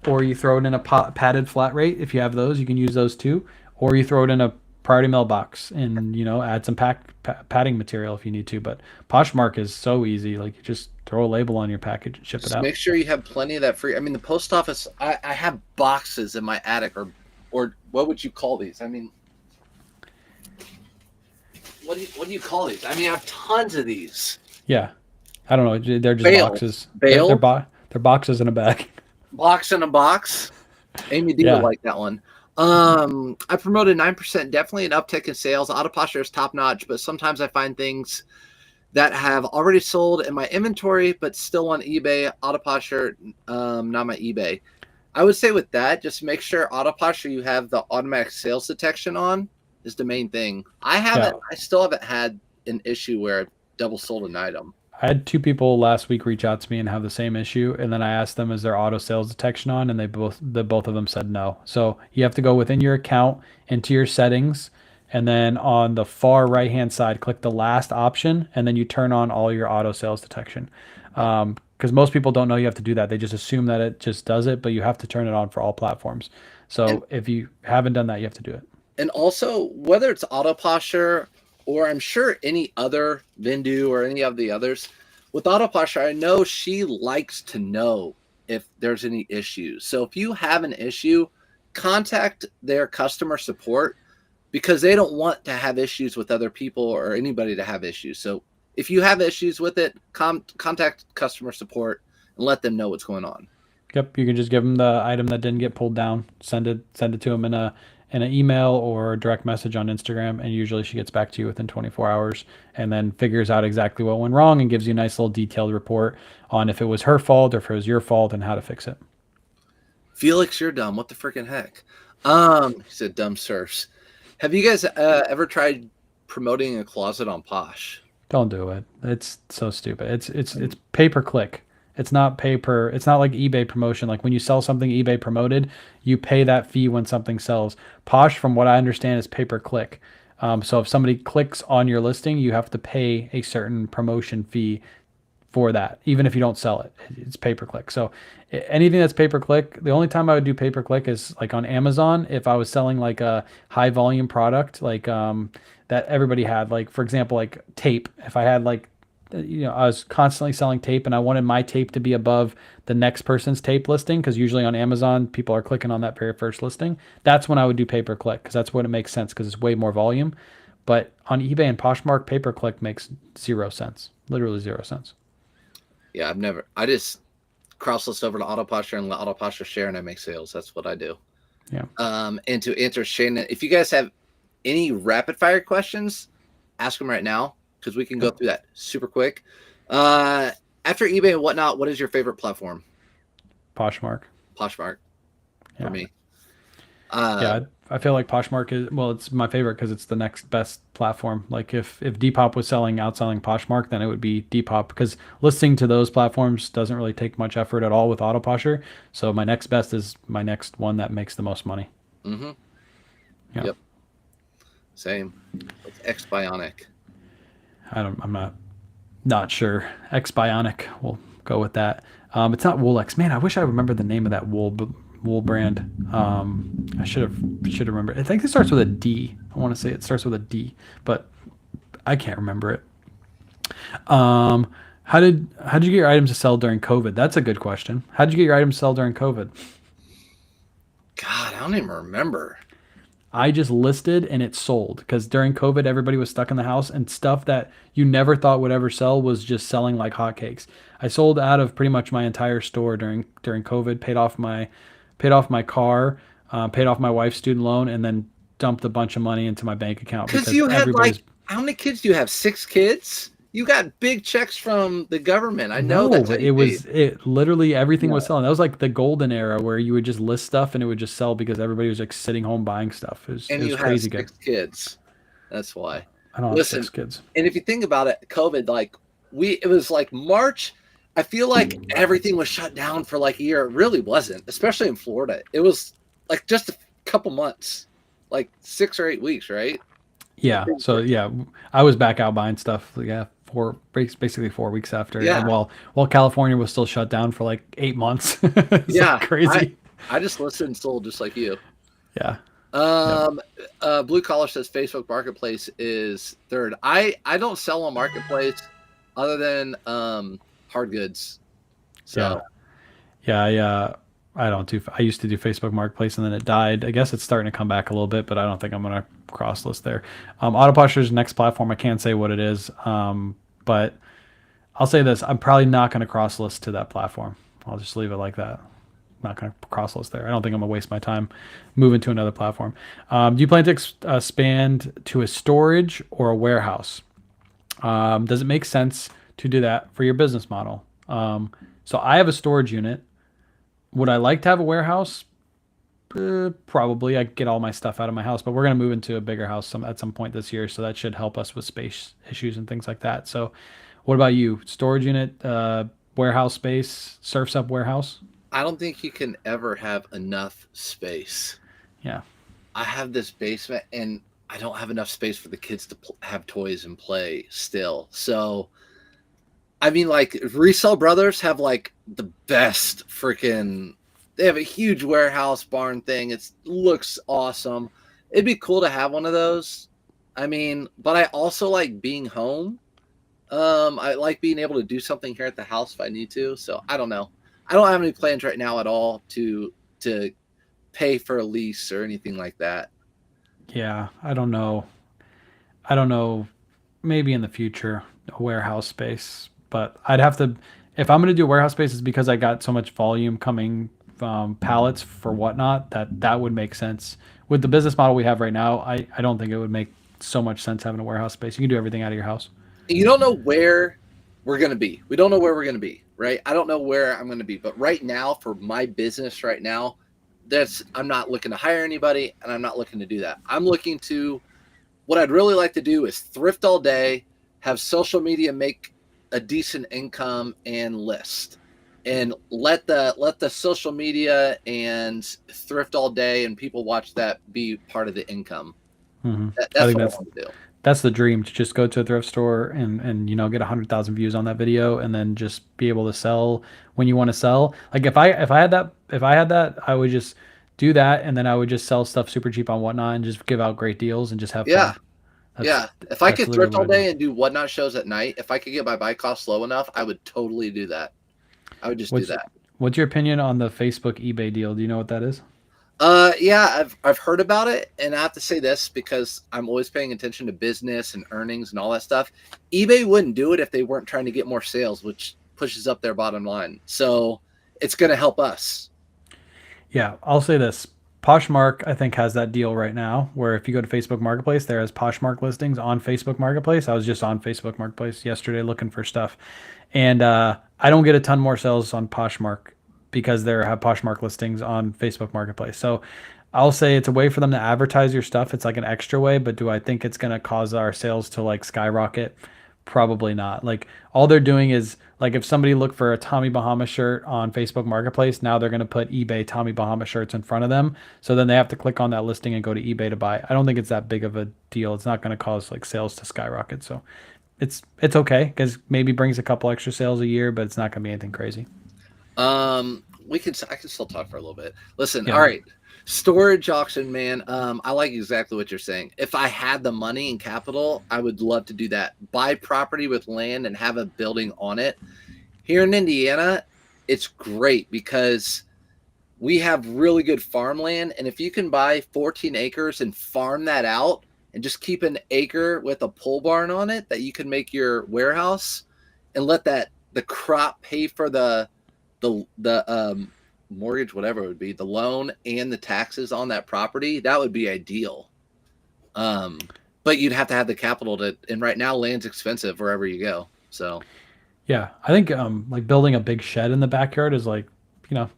S1: or you throw it in a padded flat rate. If you have those, you can use those too, or you throw it in a priority mailbox and add some padding material if you need to. But Poshmark is so easy. Like you just throw a label on your package and ship it
S2: Just
S1: out.
S2: make sure you have plenty of that free. I mean, the post office. I have boxes in my attic, or what would you call these? I mean, what do you call these? I mean, I have tons of these.
S1: Yeah, I don't know. They're just
S2: Bales.
S1: boxes.
S2: Bale?
S1: They're boxes in a bag.
S2: Box in a box. Amy D would like that one. I promoted 9%, definitely an uptick in sales. Auto posture is top notch, but sometimes I find things that have already sold in my inventory, but still on eBay. Auto posture, not my eBay. I would say with that, just make sure auto posture you have the automatic sales detection on is the main thing. I still haven't had an issue where I've double sold an item.
S1: I had 2 people last week reach out to me and have the same issue, and then I asked them, "Is there auto sales detection on?" And the both of them said no. So you have to go within your account into your settings, and then on the far right hand side, click the last option, and then you turn on all your auto sales detection. Because most people don't know you have to do that; they just assume that it just does it, but you have to turn it on for all platforms. So if you haven't done that, you have to do it.
S2: And also, whether it's auto posture or I'm sure any other Vindu or any of the others, with auto posture, I know she likes to know if there's any issues. So if you have an issue, contact their customer support because they don't want to have issues with other people or anybody to have issues. So if you have issues with it, contact customer support and let them know what's going on.
S1: Yep, you can just give them the item that didn't get pulled down. Send it to them in an email or a direct message on Instagram, and usually she gets back to you within 24 hours, and then figures out exactly what went wrong and gives you a nice little detailed report on if it was her fault or if it was your fault and how to fix it.
S2: Felix, you're dumb. What the freaking heck? He said dumb surfs. Have you guys ever tried promoting a closet on Posh?
S1: Don't do it. It's so stupid. It's pay per click. It's not pay per. It's not like eBay promotion. Like when you sell something eBay promoted, you pay that fee when something sells. Posh, from what I understand, is pay per click. So if somebody clicks on your listing, you have to pay a certain promotion fee for that, even if you don't sell it. It's pay per click. So anything that's pay per click, the only time I would do pay per click is like on Amazon if I was selling like a high volume product, like that everybody had. Like for example, like tape. If I had like I was constantly selling tape and I wanted my tape to be above the next person's tape listing, because usually on Amazon people are clicking on that very first listing. That's when I would do pay per click, because that's when it makes sense, because it's way more volume. But on eBay and Poshmark, pay per click makes 0 cents, literally 0 cents.
S2: Yeah, I just cross list over to Autoposture and let Autoposture share and I make sales. That's what I do.
S1: Yeah.
S2: And to answer Shannon, if you guys have any rapid fire questions, ask them right now, because we can go through that super quick. After eBay and whatnot, what is your favorite platform?
S1: Poshmark.
S2: Poshmark for me.
S1: Yeah, I feel like Poshmark is, well, it's my favorite because it's the next best platform. Like if Depop was outselling Poshmark, then it would be Depop, because listing to those platforms doesn't really take much effort at all with Autoposher. So my next best is my next one that makes the most money.
S2: Mm-hmm.
S1: Yeah.
S2: Yep. Same. It's X Bionic.
S1: I'm not sure. X Bionic. We'll go with that. It's not Wool-X. Man, I wish I remembered the name of that wool brand. I should remember. I think it starts with a D. I want to say it starts with a D, but I can't remember it. How did you get your items to sell during COVID? That's a good question. How did you get your items to sell during COVID?
S2: God, I don't even remember.
S1: I just listed and it sold, because during COVID, everybody was stuck in the house, and stuff that you never thought would ever sell was just selling like hotcakes. I sold out of pretty much my entire store during COVID, paid off my car, paid off my wife's student loan, and then dumped a bunch of money into my bank account.
S2: Because you had how many kids do you have? 6 kids? You got big checks from the government. I know that.
S1: But it literally everything was selling. That was like the golden era where you would just list stuff and it would just sell because everybody was like sitting home buying stuff. It was crazy good.
S2: 6 kids. That's why.
S1: I don't have 6 kids.
S2: And if you think about it, COVID, it was like March. I feel like everything was shut down for like a year. It really wasn't, especially in Florida. It was like just a couple months, like 6 or 8 weeks, right?
S1: Yeah. So yeah, I was back out buying stuff. Yeah. Basically 4 weeks after.
S2: Yeah.
S1: And while California was still shut down for like 8 months.
S2: Yeah.
S1: Crazy.
S2: I just listed and sold just like you.
S1: Yeah.
S2: Blue Collar says Facebook Marketplace is third. I don't sell on Marketplace other than hard goods. So
S1: I don't do. I used to do Facebook Marketplace and then it died. I guess it's starting to come back a little bit, but I don't think I'm gonna cross list there. Autoposher's next platform. I can't say what it is, but I'll say this: I'm probably not gonna cross list to that platform. I'll just leave it like that. I'm not gonna cross list there. I don't think I'm gonna waste my time moving to another platform. Do you plan to expand to a storage or a warehouse? Does it make sense to do that for your business model? So I have a storage unit. Would I like to have a warehouse? Probably. I get all my stuff out of my house, but we're going to move into a bigger house at some point this year, so that should help us with space issues and things like that. So what about you? Storage unit, warehouse space, Surfsup warehouse?
S2: I don't think you can ever have enough space.
S1: Yeah.
S2: I have this basement, and I don't have enough space for the kids to have toys and play still. So, I mean, like, Resell Brothers have, like, the best freaking... They have a huge warehouse barn thing. It looks awesome. It'd be cool to have one of those. I mean, but I also like being home. I like being able to do something here at the house if I need to. So, I don't know. I don't have any plans right now at all to pay for a lease or anything like that.
S1: Yeah, I don't know. I don't know. Maybe in the future, a warehouse space, but I'd have to. If I'm going to do a warehouse space, it's because I got so much volume coming pallets for whatnot that would make sense. With the business model we have right now, I don't think it would make so much sense having a warehouse space. You can do everything out of your house.
S2: You don't know where we're going to be. We don't know where we're going to be, right? I don't know where I'm going to be, but right now for my business right now, I'm not looking to hire anybody and I'm not looking to do that. I'm looking to, what I'd really like to do is thrift all day, have social media make a decent income and list, and let the social media and thrift all day and people watch that be part of the income.
S1: Mm-hmm. I
S2: That's
S1: think
S2: what I want to do.
S1: that's the dream, to just go to a thrift store and get 100,000 views on that video, and then just be able to sell when you want to sell. Like if I had that, I would just do that, and then I would just sell stuff super cheap on Whatnot and just give out great deals and just have
S2: Yeah.
S1: fun. That's
S2: Yeah. If I
S1: that's
S2: could
S1: literally
S2: thrift all
S1: what I do.
S2: day and do whatnot shows at night, if I could get my buy cost low enough, I would totally do that. I would just do
S1: What's
S2: that.
S1: what's your opinion on the Facebook eBay deal? Do you know what that is?
S2: Yeah, I've heard about it, and I have to say this because I'm always paying attention to business and earnings and all that stuff. eBay wouldn't do it if they weren't trying to get more sales, which pushes up their bottom line. So it's going to help us.
S1: Yeah, I'll say this. Poshmark, I think, has that deal right now where if you go to Facebook Marketplace, there is Poshmark listings on Facebook Marketplace. I was just on Facebook Marketplace yesterday looking for stuff. And I don't get a ton more sales on Poshmark because they have Poshmark listings on Facebook Marketplace. So I'll say it's a way for them to advertise your stuff. It's like an extra way, but do I think it's going to cause our sales to like skyrocket? Probably not. Like all they're doing is like if somebody looked for a Tommy Bahama shirt on Facebook Marketplace, now they're going to put eBay Tommy Bahama shirts in front of them. So then they have to click on that listing and go to eBay to buy. I don't think it's that big of a deal. It's not going to cause like sales to skyrocket. So it's okay because maybe brings a couple extra sales a year, but it's not going to be anything crazy.
S2: I can still talk for a little bit. Listen,
S1: Yeah.
S2: all right. Storage auction, man. I like exactly what you're saying. If I had the money and capital, I would love to do that. Buy property with land and have a building on it. Here in Indiana, it's great because we have really good farmland. And if you can buy 14 acres and farm that out and just keep an acre with a pole barn on it that you can make your warehouse and let the crop pay for the mortgage, whatever it would be, the loan and the taxes on that property, that would be ideal. But you'd have to have the capital and right now land's expensive wherever you go. So
S1: Yeah, I think like building a big shed in the backyard is like,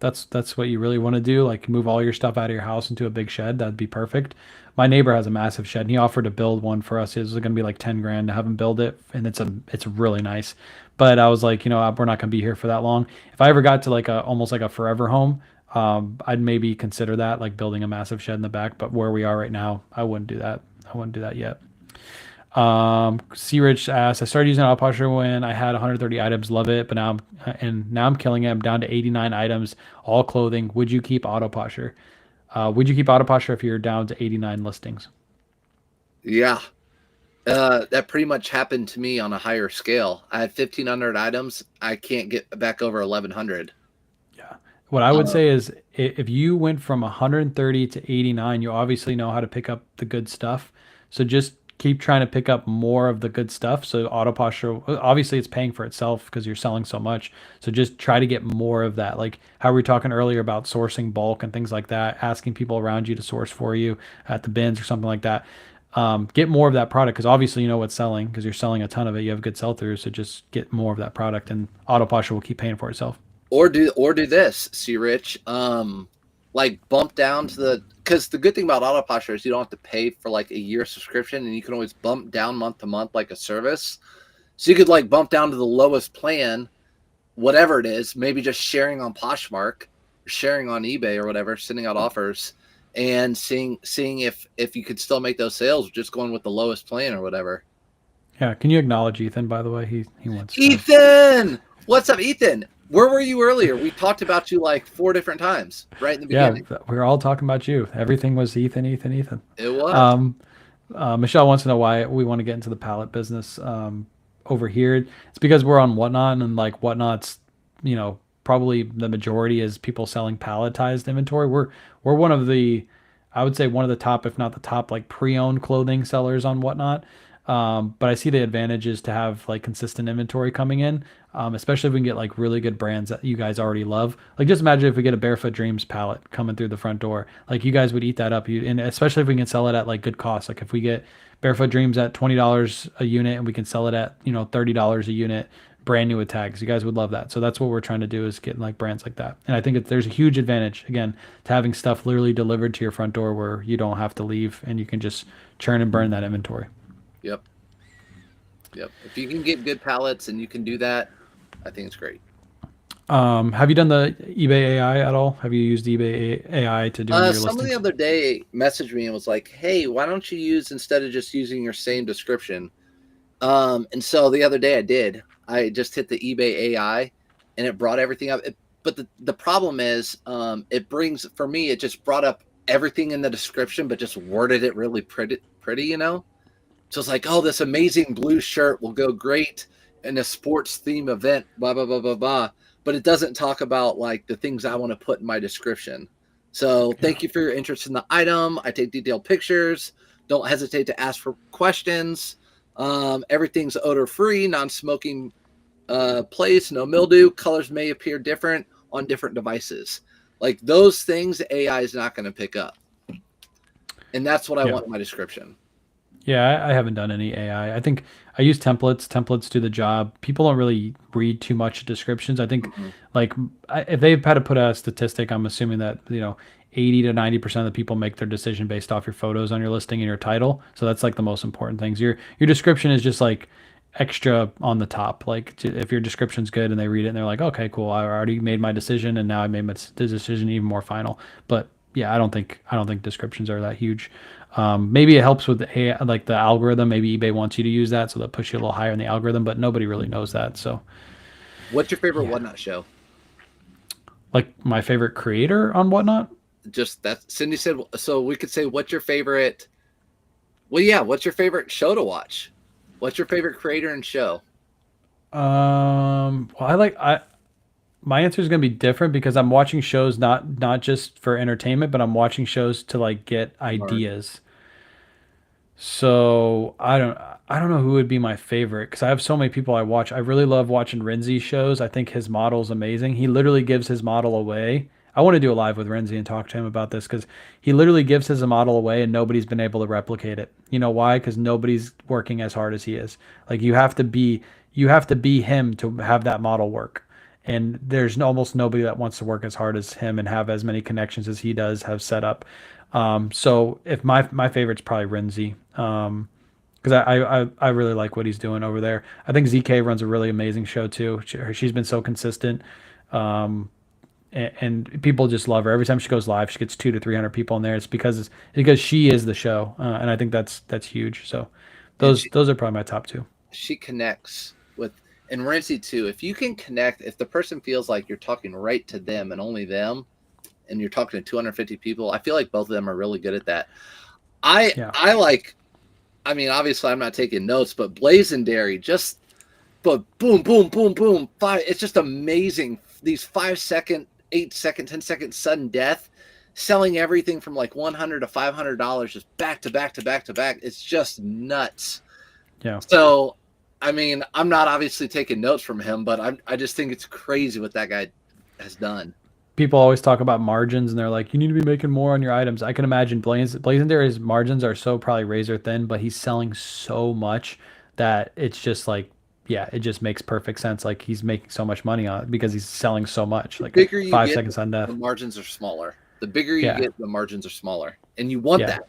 S1: that's what you really want to do. Like move all your stuff out of your house into a big shed. That'd be perfect. My neighbor has a massive shed and he offered to build one for us. It was going to be like 10 grand to have him build it, and it's really nice. But I was like, we're not going to be here for that long. If I ever got to like a almost like a forever home, I'd maybe consider that, like building a massive shed in the back. But where we are right now, I wouldn't do that. I wouldn't do that yet. C Rich asks, I started using Autopusher when I had 130 items, love it, but now I'm killing it. I'm down to 89 items, all clothing. Would you keep Autopusher? Would you keep Autopusher if you're down to 89 listings?
S2: yeah, that pretty much happened to me on a higher scale. I had 1,500 items. I can't get back over 1,100.
S1: Yeah. What I would say is if you went from 130 to 89, you obviously know how to pick up the good stuff. So just keep trying to pick up more of the good stuff. So auto posture, obviously it's paying for itself because you're selling so much. So just try to get more of that. Like how we were talking earlier about sourcing bulk and things like that, asking people around you to source for you at the bins or something like that. Get more of that product because obviously you know what's selling because you're selling a ton of it. You have good sell through. So just get more of that product and auto posture will keep paying for itself.
S2: Or do this, see Rich. Like bump down to because the good thing about auto posture is you don't have to pay for like a year subscription and you can always bump down month to month like a service. So you could like bump down to the lowest plan, whatever it is, maybe just sharing on Poshmark, or sharing on eBay or whatever, sending out offers and seeing if you could still make those sales just going with the lowest plan or whatever.
S1: Yeah. Can you acknowledge Ethan, by the way? He wants to.
S2: Ethan! What's up, Ethan? Where were you earlier? We talked about you like 4 different times right in the beginning.
S1: Yeah, we were all talking about you. Everything was Ethan, Ethan, Ethan.
S2: It was.
S1: Michelle wants to know why we want to get into the pallet business over here. It's because we're on Whatnot and like Whatnot's, probably the majority is people selling palletized inventory. We're one of the, I would say one of the top, if not the top, like pre-owned clothing sellers on Whatnot. But I see the advantages to have like consistent inventory coming in, especially if we can get like really good brands that you guys already love. Like just imagine if we get a Barefoot Dreams pallet coming through the front door, like you guys would eat that up. And especially if we can sell it at like good cost. Like if we get Barefoot Dreams at $20 a unit and we can sell it at, $30 a unit, brand new with tags, you guys would love that. So that's what we're trying to do, is get like brands like that. And I think there's a huge advantage again to having stuff literally delivered to your front door where you don't have to leave and you can just churn and burn that inventory.
S2: Yep. Yep. If you can get good pallets and you can do that, I think it's great.
S1: Have you done the eBay AI at all? Have you used eBay AI to do your
S2: Someone
S1: listings?
S2: the other day messaged me and was like, "Hey, why don't you use, instead of just using your same description?" And so the other day I did. I just hit the eBay AI, and it brought everything up. But the problem is, it brings, for me, it just brought up everything in the description, but just worded it really pretty, So it's like, oh, this amazing blue shirt will go great in a sports theme event, blah, blah, blah, blah, blah. But it doesn't talk about like the things I want to put in my description. So thank you for your interest in the item. I take detailed pictures. Don't hesitate to ask for questions. Everything's odor-free, non-smoking place, no mildew. Colors may appear different on different devices. Like those things, AI is not going to pick up. And that's what I want in my description.
S1: Yeah, I haven't done any AI. I think I use templates. Templates do the job. People don't really read too much descriptions. I think, like, if they've had to put a statistic, I'm assuming that 80 to 90% of the people make their decision based off your photos on your listing and your title. So that's like the most important things. Your description is just like extra on the top. Like if your description's good and they read it and they're like, okay, cool, I already made my decision and now I made my decision even more final. But yeah, I don't think descriptions are that huge. Maybe it helps with the AI, like the algorithm. Maybe eBay wants you to use that, so they'll push you a little higher in the algorithm. But nobody really knows that. So,
S2: what's your favorite Whatnot show?
S1: Like my favorite creator on Whatnot?
S2: Just that Cindy said. So we could say, what's your favorite? Well, yeah. What's your favorite show to watch? What's your favorite creator and show?
S1: Well, my answer is going to be different because I'm watching shows not just for entertainment, but I'm watching shows to like get ideas. So I don't know who would be my favorite because I have so many people I watch. I really love watching Renzi's shows. I think his model's amazing. He literally gives his model away. I want to do a live with Renzi and talk to him about this because he literally gives his model away and nobody's been able to replicate it. You know why? Because nobody's working as hard as he is. Like you have to be him to have that model work. And there's almost nobody that wants to work as hard as him and have as many connections as he does have set up. So if my favorite's probably Renzi, because I really like what he's doing over there. I think ZK runs a really amazing show too. She's been so consistent, and people just love her. Every time she goes live, she gets 200 to 300 people in there. It's because she is the show, and I think that's huge. So those are probably my top two.
S2: She connects with, and Renzi too. If you can connect, if the person feels like you're talking right to them and only them, and you're talking to 250 people, I feel like both of them are really good at that. I like, I mean, obviously I'm not taking notes, but Blazendary just, but boom, boom, boom, boom, it's just amazing. These 5 second, 8 second, 10 second sudden death, selling everything from like $100 to $500 just back to back to back to back. It's just nuts.
S1: Yeah.
S2: So, I mean, I'm not obviously taking notes from him, but I just think it's crazy what that guy has done.
S1: People always talk about margins and they're like, you need to be making more on your items. I can imagine Blazendary's margins are so probably razor thin, but he's selling so much that it's just like, yeah, it just makes perfect sense. Like he's making so much money on it because he's selling so much. Like
S2: The bigger you
S1: 5
S2: get,
S1: seconds on death.
S2: the margins are smaller. The bigger you get, the margins are smaller. And you want that.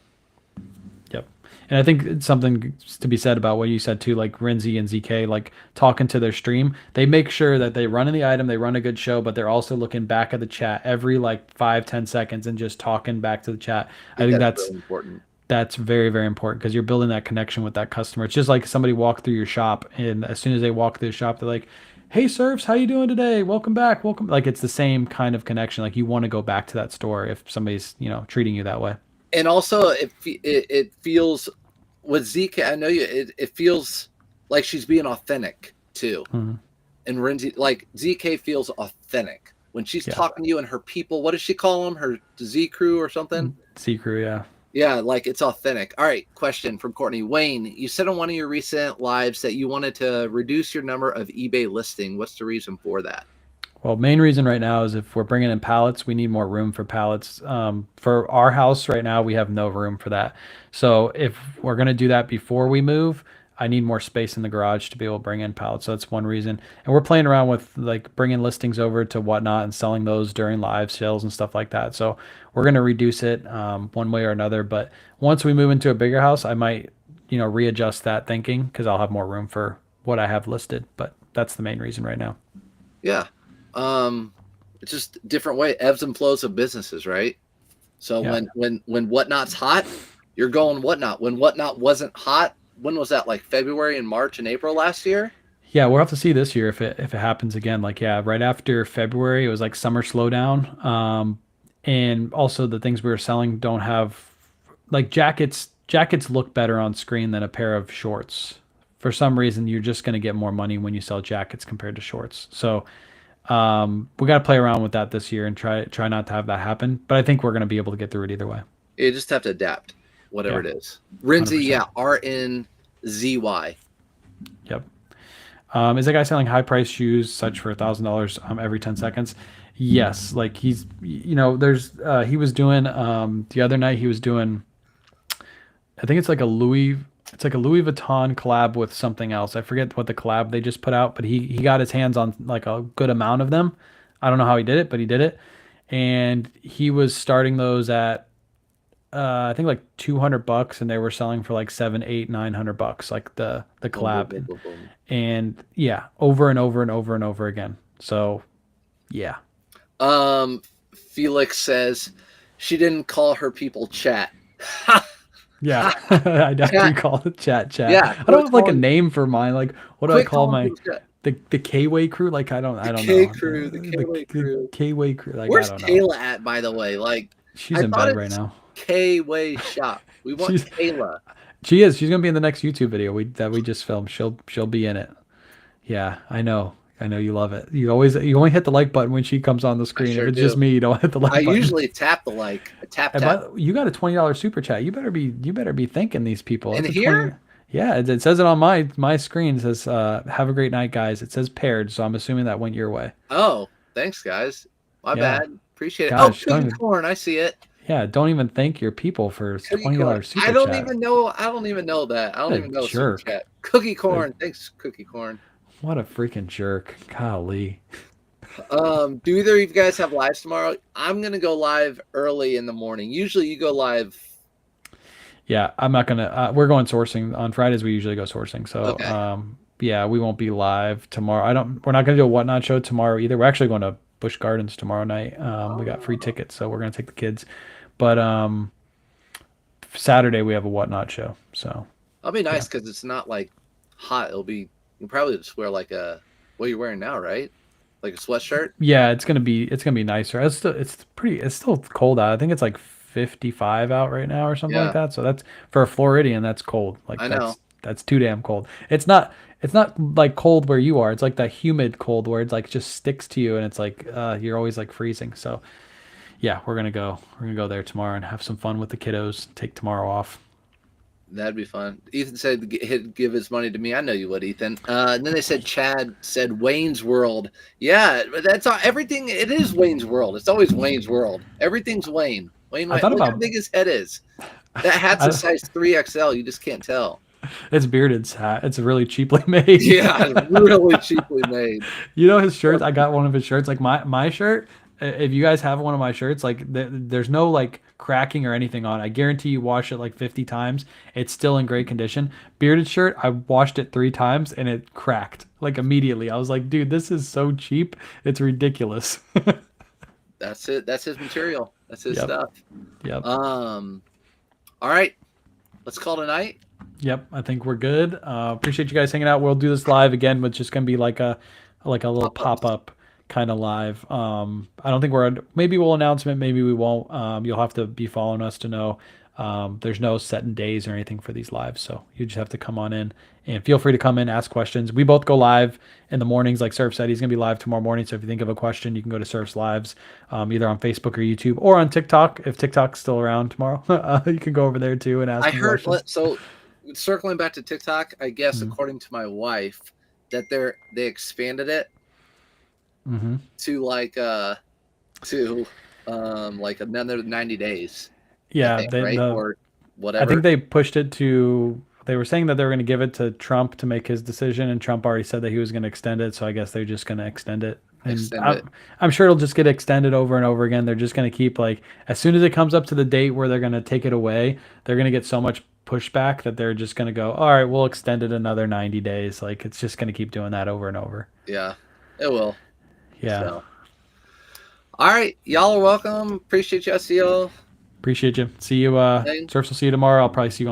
S1: Yep. And I think it's something to be said about what you said too, like Renzi and ZK, like talking to their stream. They make sure that they run in the item, they run a good show, but they're also looking back at the chat every like 5-10 seconds and just talking back to the chat. I think that's
S2: really important.
S1: That's very, very important because you're building that connection with that customer. It's just like somebody walked through your shop, and as soon as they walk through the shop, they're like, "Hey, Surfs, how you doing today? Welcome back. Welcome." Like it's the same kind of connection. Like you want to go back to that store if somebody's treating you that way.
S2: And also, it feels with ZK. I know it feels like she's being authentic too.
S1: Mm-hmm.
S2: And Renzi, like ZK feels authentic. When she's
S1: Yeah.
S2: talking to you and her people, what does she call them? Her Z crew or something?
S1: Z crew, yeah.
S2: Yeah, like it's authentic. All right, question from Courtney. Wayne, you said on one of your recent lives that you wanted to reduce your number of eBay listing. What's the reason for that?
S1: Well, main reason right now is if we're bringing in pallets, we need more room for pallets. For our house right now, we have no room for that. So if we're going to do that before we move, I need more space in the garage to be able to bring in pallets. So that's one reason. And we're playing around with like bringing listings over to Whatnot and selling those during live sales and stuff like that. So we're going to reduce it one way or another. But once we move into a bigger house, I might, readjust that thinking because I'll have more room for what I have listed. But that's the main reason right now.
S2: Yeah. It's just different way, ebbs and flows of businesses, right? So
S1: Yeah.
S2: when Whatnot's hot, you're going Whatnot. When Whatnot wasn't hot, when was that? Like February and March and April last year?
S1: Yeah, we'll have to see this year if it happens again. Like, yeah, right after February, it was like summer slowdown. And also the things we were selling don't have like jackets. Jackets look better on screen than a pair of shorts. For some reason, you're just going to get more money when you sell jackets compared to shorts. So we got to play around with that this year and try not to have that happen. But I think we're going to be able to get through it either way.
S2: You just have to adapt, whatever
S1: Yeah.
S2: it is. Rinzy,
S1: 100%.
S2: yeah, RNZY.
S1: Yep. Is that guy selling high price shoes such for $1,000 every 10 seconds? Yes. Like he's, there's, he was doing, the other night he was doing, I think it's like a Louis Vuitton collab with something else. I forget what the collab they just put out, but he got his hands on like a good amount of them. I don't know how he did it, but he did it. And he was starting those at, I think like $200, and they were selling for like 700, 800, $900, like the collab.
S2: Boom, boom, boom, boom.
S1: And yeah, over and over and over and over again. So yeah.
S2: Felix says she didn't call her people chat.
S1: Yeah. I definitely call it chat.
S2: Yeah,
S1: I don't have like a name for mine. Like what do I call my the KayWay crew? Like I don't know.
S2: K crew, the KayWay crew.
S1: KayWay crew. Like
S2: where's
S1: I don't know.
S2: Kayla at, by the way? Like
S1: She's in bed right now.
S2: KayWay shop. We want Kayla.
S1: She is. She's gonna be in the next YouTube video that we just filmed. She'll be in it. Yeah, I know. I know you love it. You only hit the like button when she comes on the screen.
S2: Sure
S1: if it's
S2: do.
S1: just me, you don't hit the like button.
S2: I usually tap the like. Tap.
S1: You got a $20 super chat. You better be thanking these people.
S2: In here?
S1: Yeah, it says it on my screen. It says have a great night, guys. It says paired, so I'm assuming that went your way.
S2: Oh, thanks, guys. My bad. Appreciate it.
S1: Gosh,
S2: Cookie corn. I see it.
S1: Yeah, don't even thank your people for $20 super chat.
S2: I don't even know that. I don't even know super chat. Cookie corn. Thanks, cookie corn.
S1: What a freaking jerk. Golly.
S2: Do either of you guys have lives tomorrow? I'm gonna go live early in the morning. Usually you go live.
S1: Yeah, I'm not gonna. We're going sourcing on Fridays. We usually go sourcing. So,
S2: Okay.
S1: yeah, we won't be live tomorrow. We're not gonna do a Whatnot show tomorrow either. We're actually going to Busch Gardens tomorrow night. We got free tickets, so we're gonna take the kids. But Saturday we have a Whatnot show. So
S2: That'll be nice because it's not like hot. You can probably just wear like what you're wearing now, right? Like a sweatshirt.
S1: yeah, it's gonna be nicer. It's still cold out. I think it's like 55 out right now or something like that. So that's for a Floridian, that's cold. Like
S2: I know.
S1: That's too damn cold. It's not like cold where you are. It's like that humid cold where it's like just sticks to you and it's like you're always like freezing. So yeah, we're gonna go there tomorrow and have some fun with the kiddos. Take tomorrow off.
S2: That'd be fun. Ethan said he'd give his money to me. I know you would, Ethan. And then they said Chad said Wayne's World. Yeah, that's all, everything. It is Wayne's World. It's always Wayne's World. Everything's Wayne. Wayne. Look how big his head is. That hat's a size 3XL. You just can't tell.
S1: It's Bearded's hat. It's really cheaply made.
S2: Yeah, really cheaply made.
S1: You know his shirts? I got one of his shirts. Like my shirt. If you guys have one of my shirts, like there's no like cracking or anything on it. I guarantee you wash it like 50 times. It's still in great condition. Bearded shirt, I washed it 3 times and it cracked like immediately. I was like, dude, this is so cheap. It's ridiculous.
S2: That's it. That's his material. That's his stuff.
S1: Yep.
S2: All right. Let's call it a night.
S1: Yep. I think we're good. Appreciate you guys hanging out. We'll do this live again, but it's just gonna be like a little pop-up kind of live. I don't think maybe we'll announce it, maybe we won't. You'll have to be following us to know. There's no set in days or anything for these lives, so you just have to come on in and feel free to come in, ask questions. We both go live in the mornings, like Surf said. He's gonna be live tomorrow morning, so if you think of a question, you can go to Surf's lives, either on Facebook or YouTube or on TikTok. If TikTok's still around tomorrow, you can go over there too and ask.
S2: I heard
S1: questions.
S2: so. Circling back to TikTok, I guess according to my wife, that they expanded it to like another 90 days.
S1: Yeah,
S2: I think, right? Or whatever.
S1: I think they pushed it to. They were saying that they were going to give it to Trump to make his decision, and Trump already said that he was going to extend it. So I guess they're just going to extend it. And I'm sure it'll just get extended over and over again. They're just going to keep like as soon as it comes up to the date where they're going to take it away, they're going to get so much pushback that they're just going to go, all right, we'll extend it another 90 days. Like it's just going to keep doing that over and over.
S2: Yeah, it will.
S1: Yeah.
S2: So. All right, y'all are welcome. Appreciate you, SEO.
S1: Appreciate you. See you. Surfs will see you tomorrow. I'll probably see you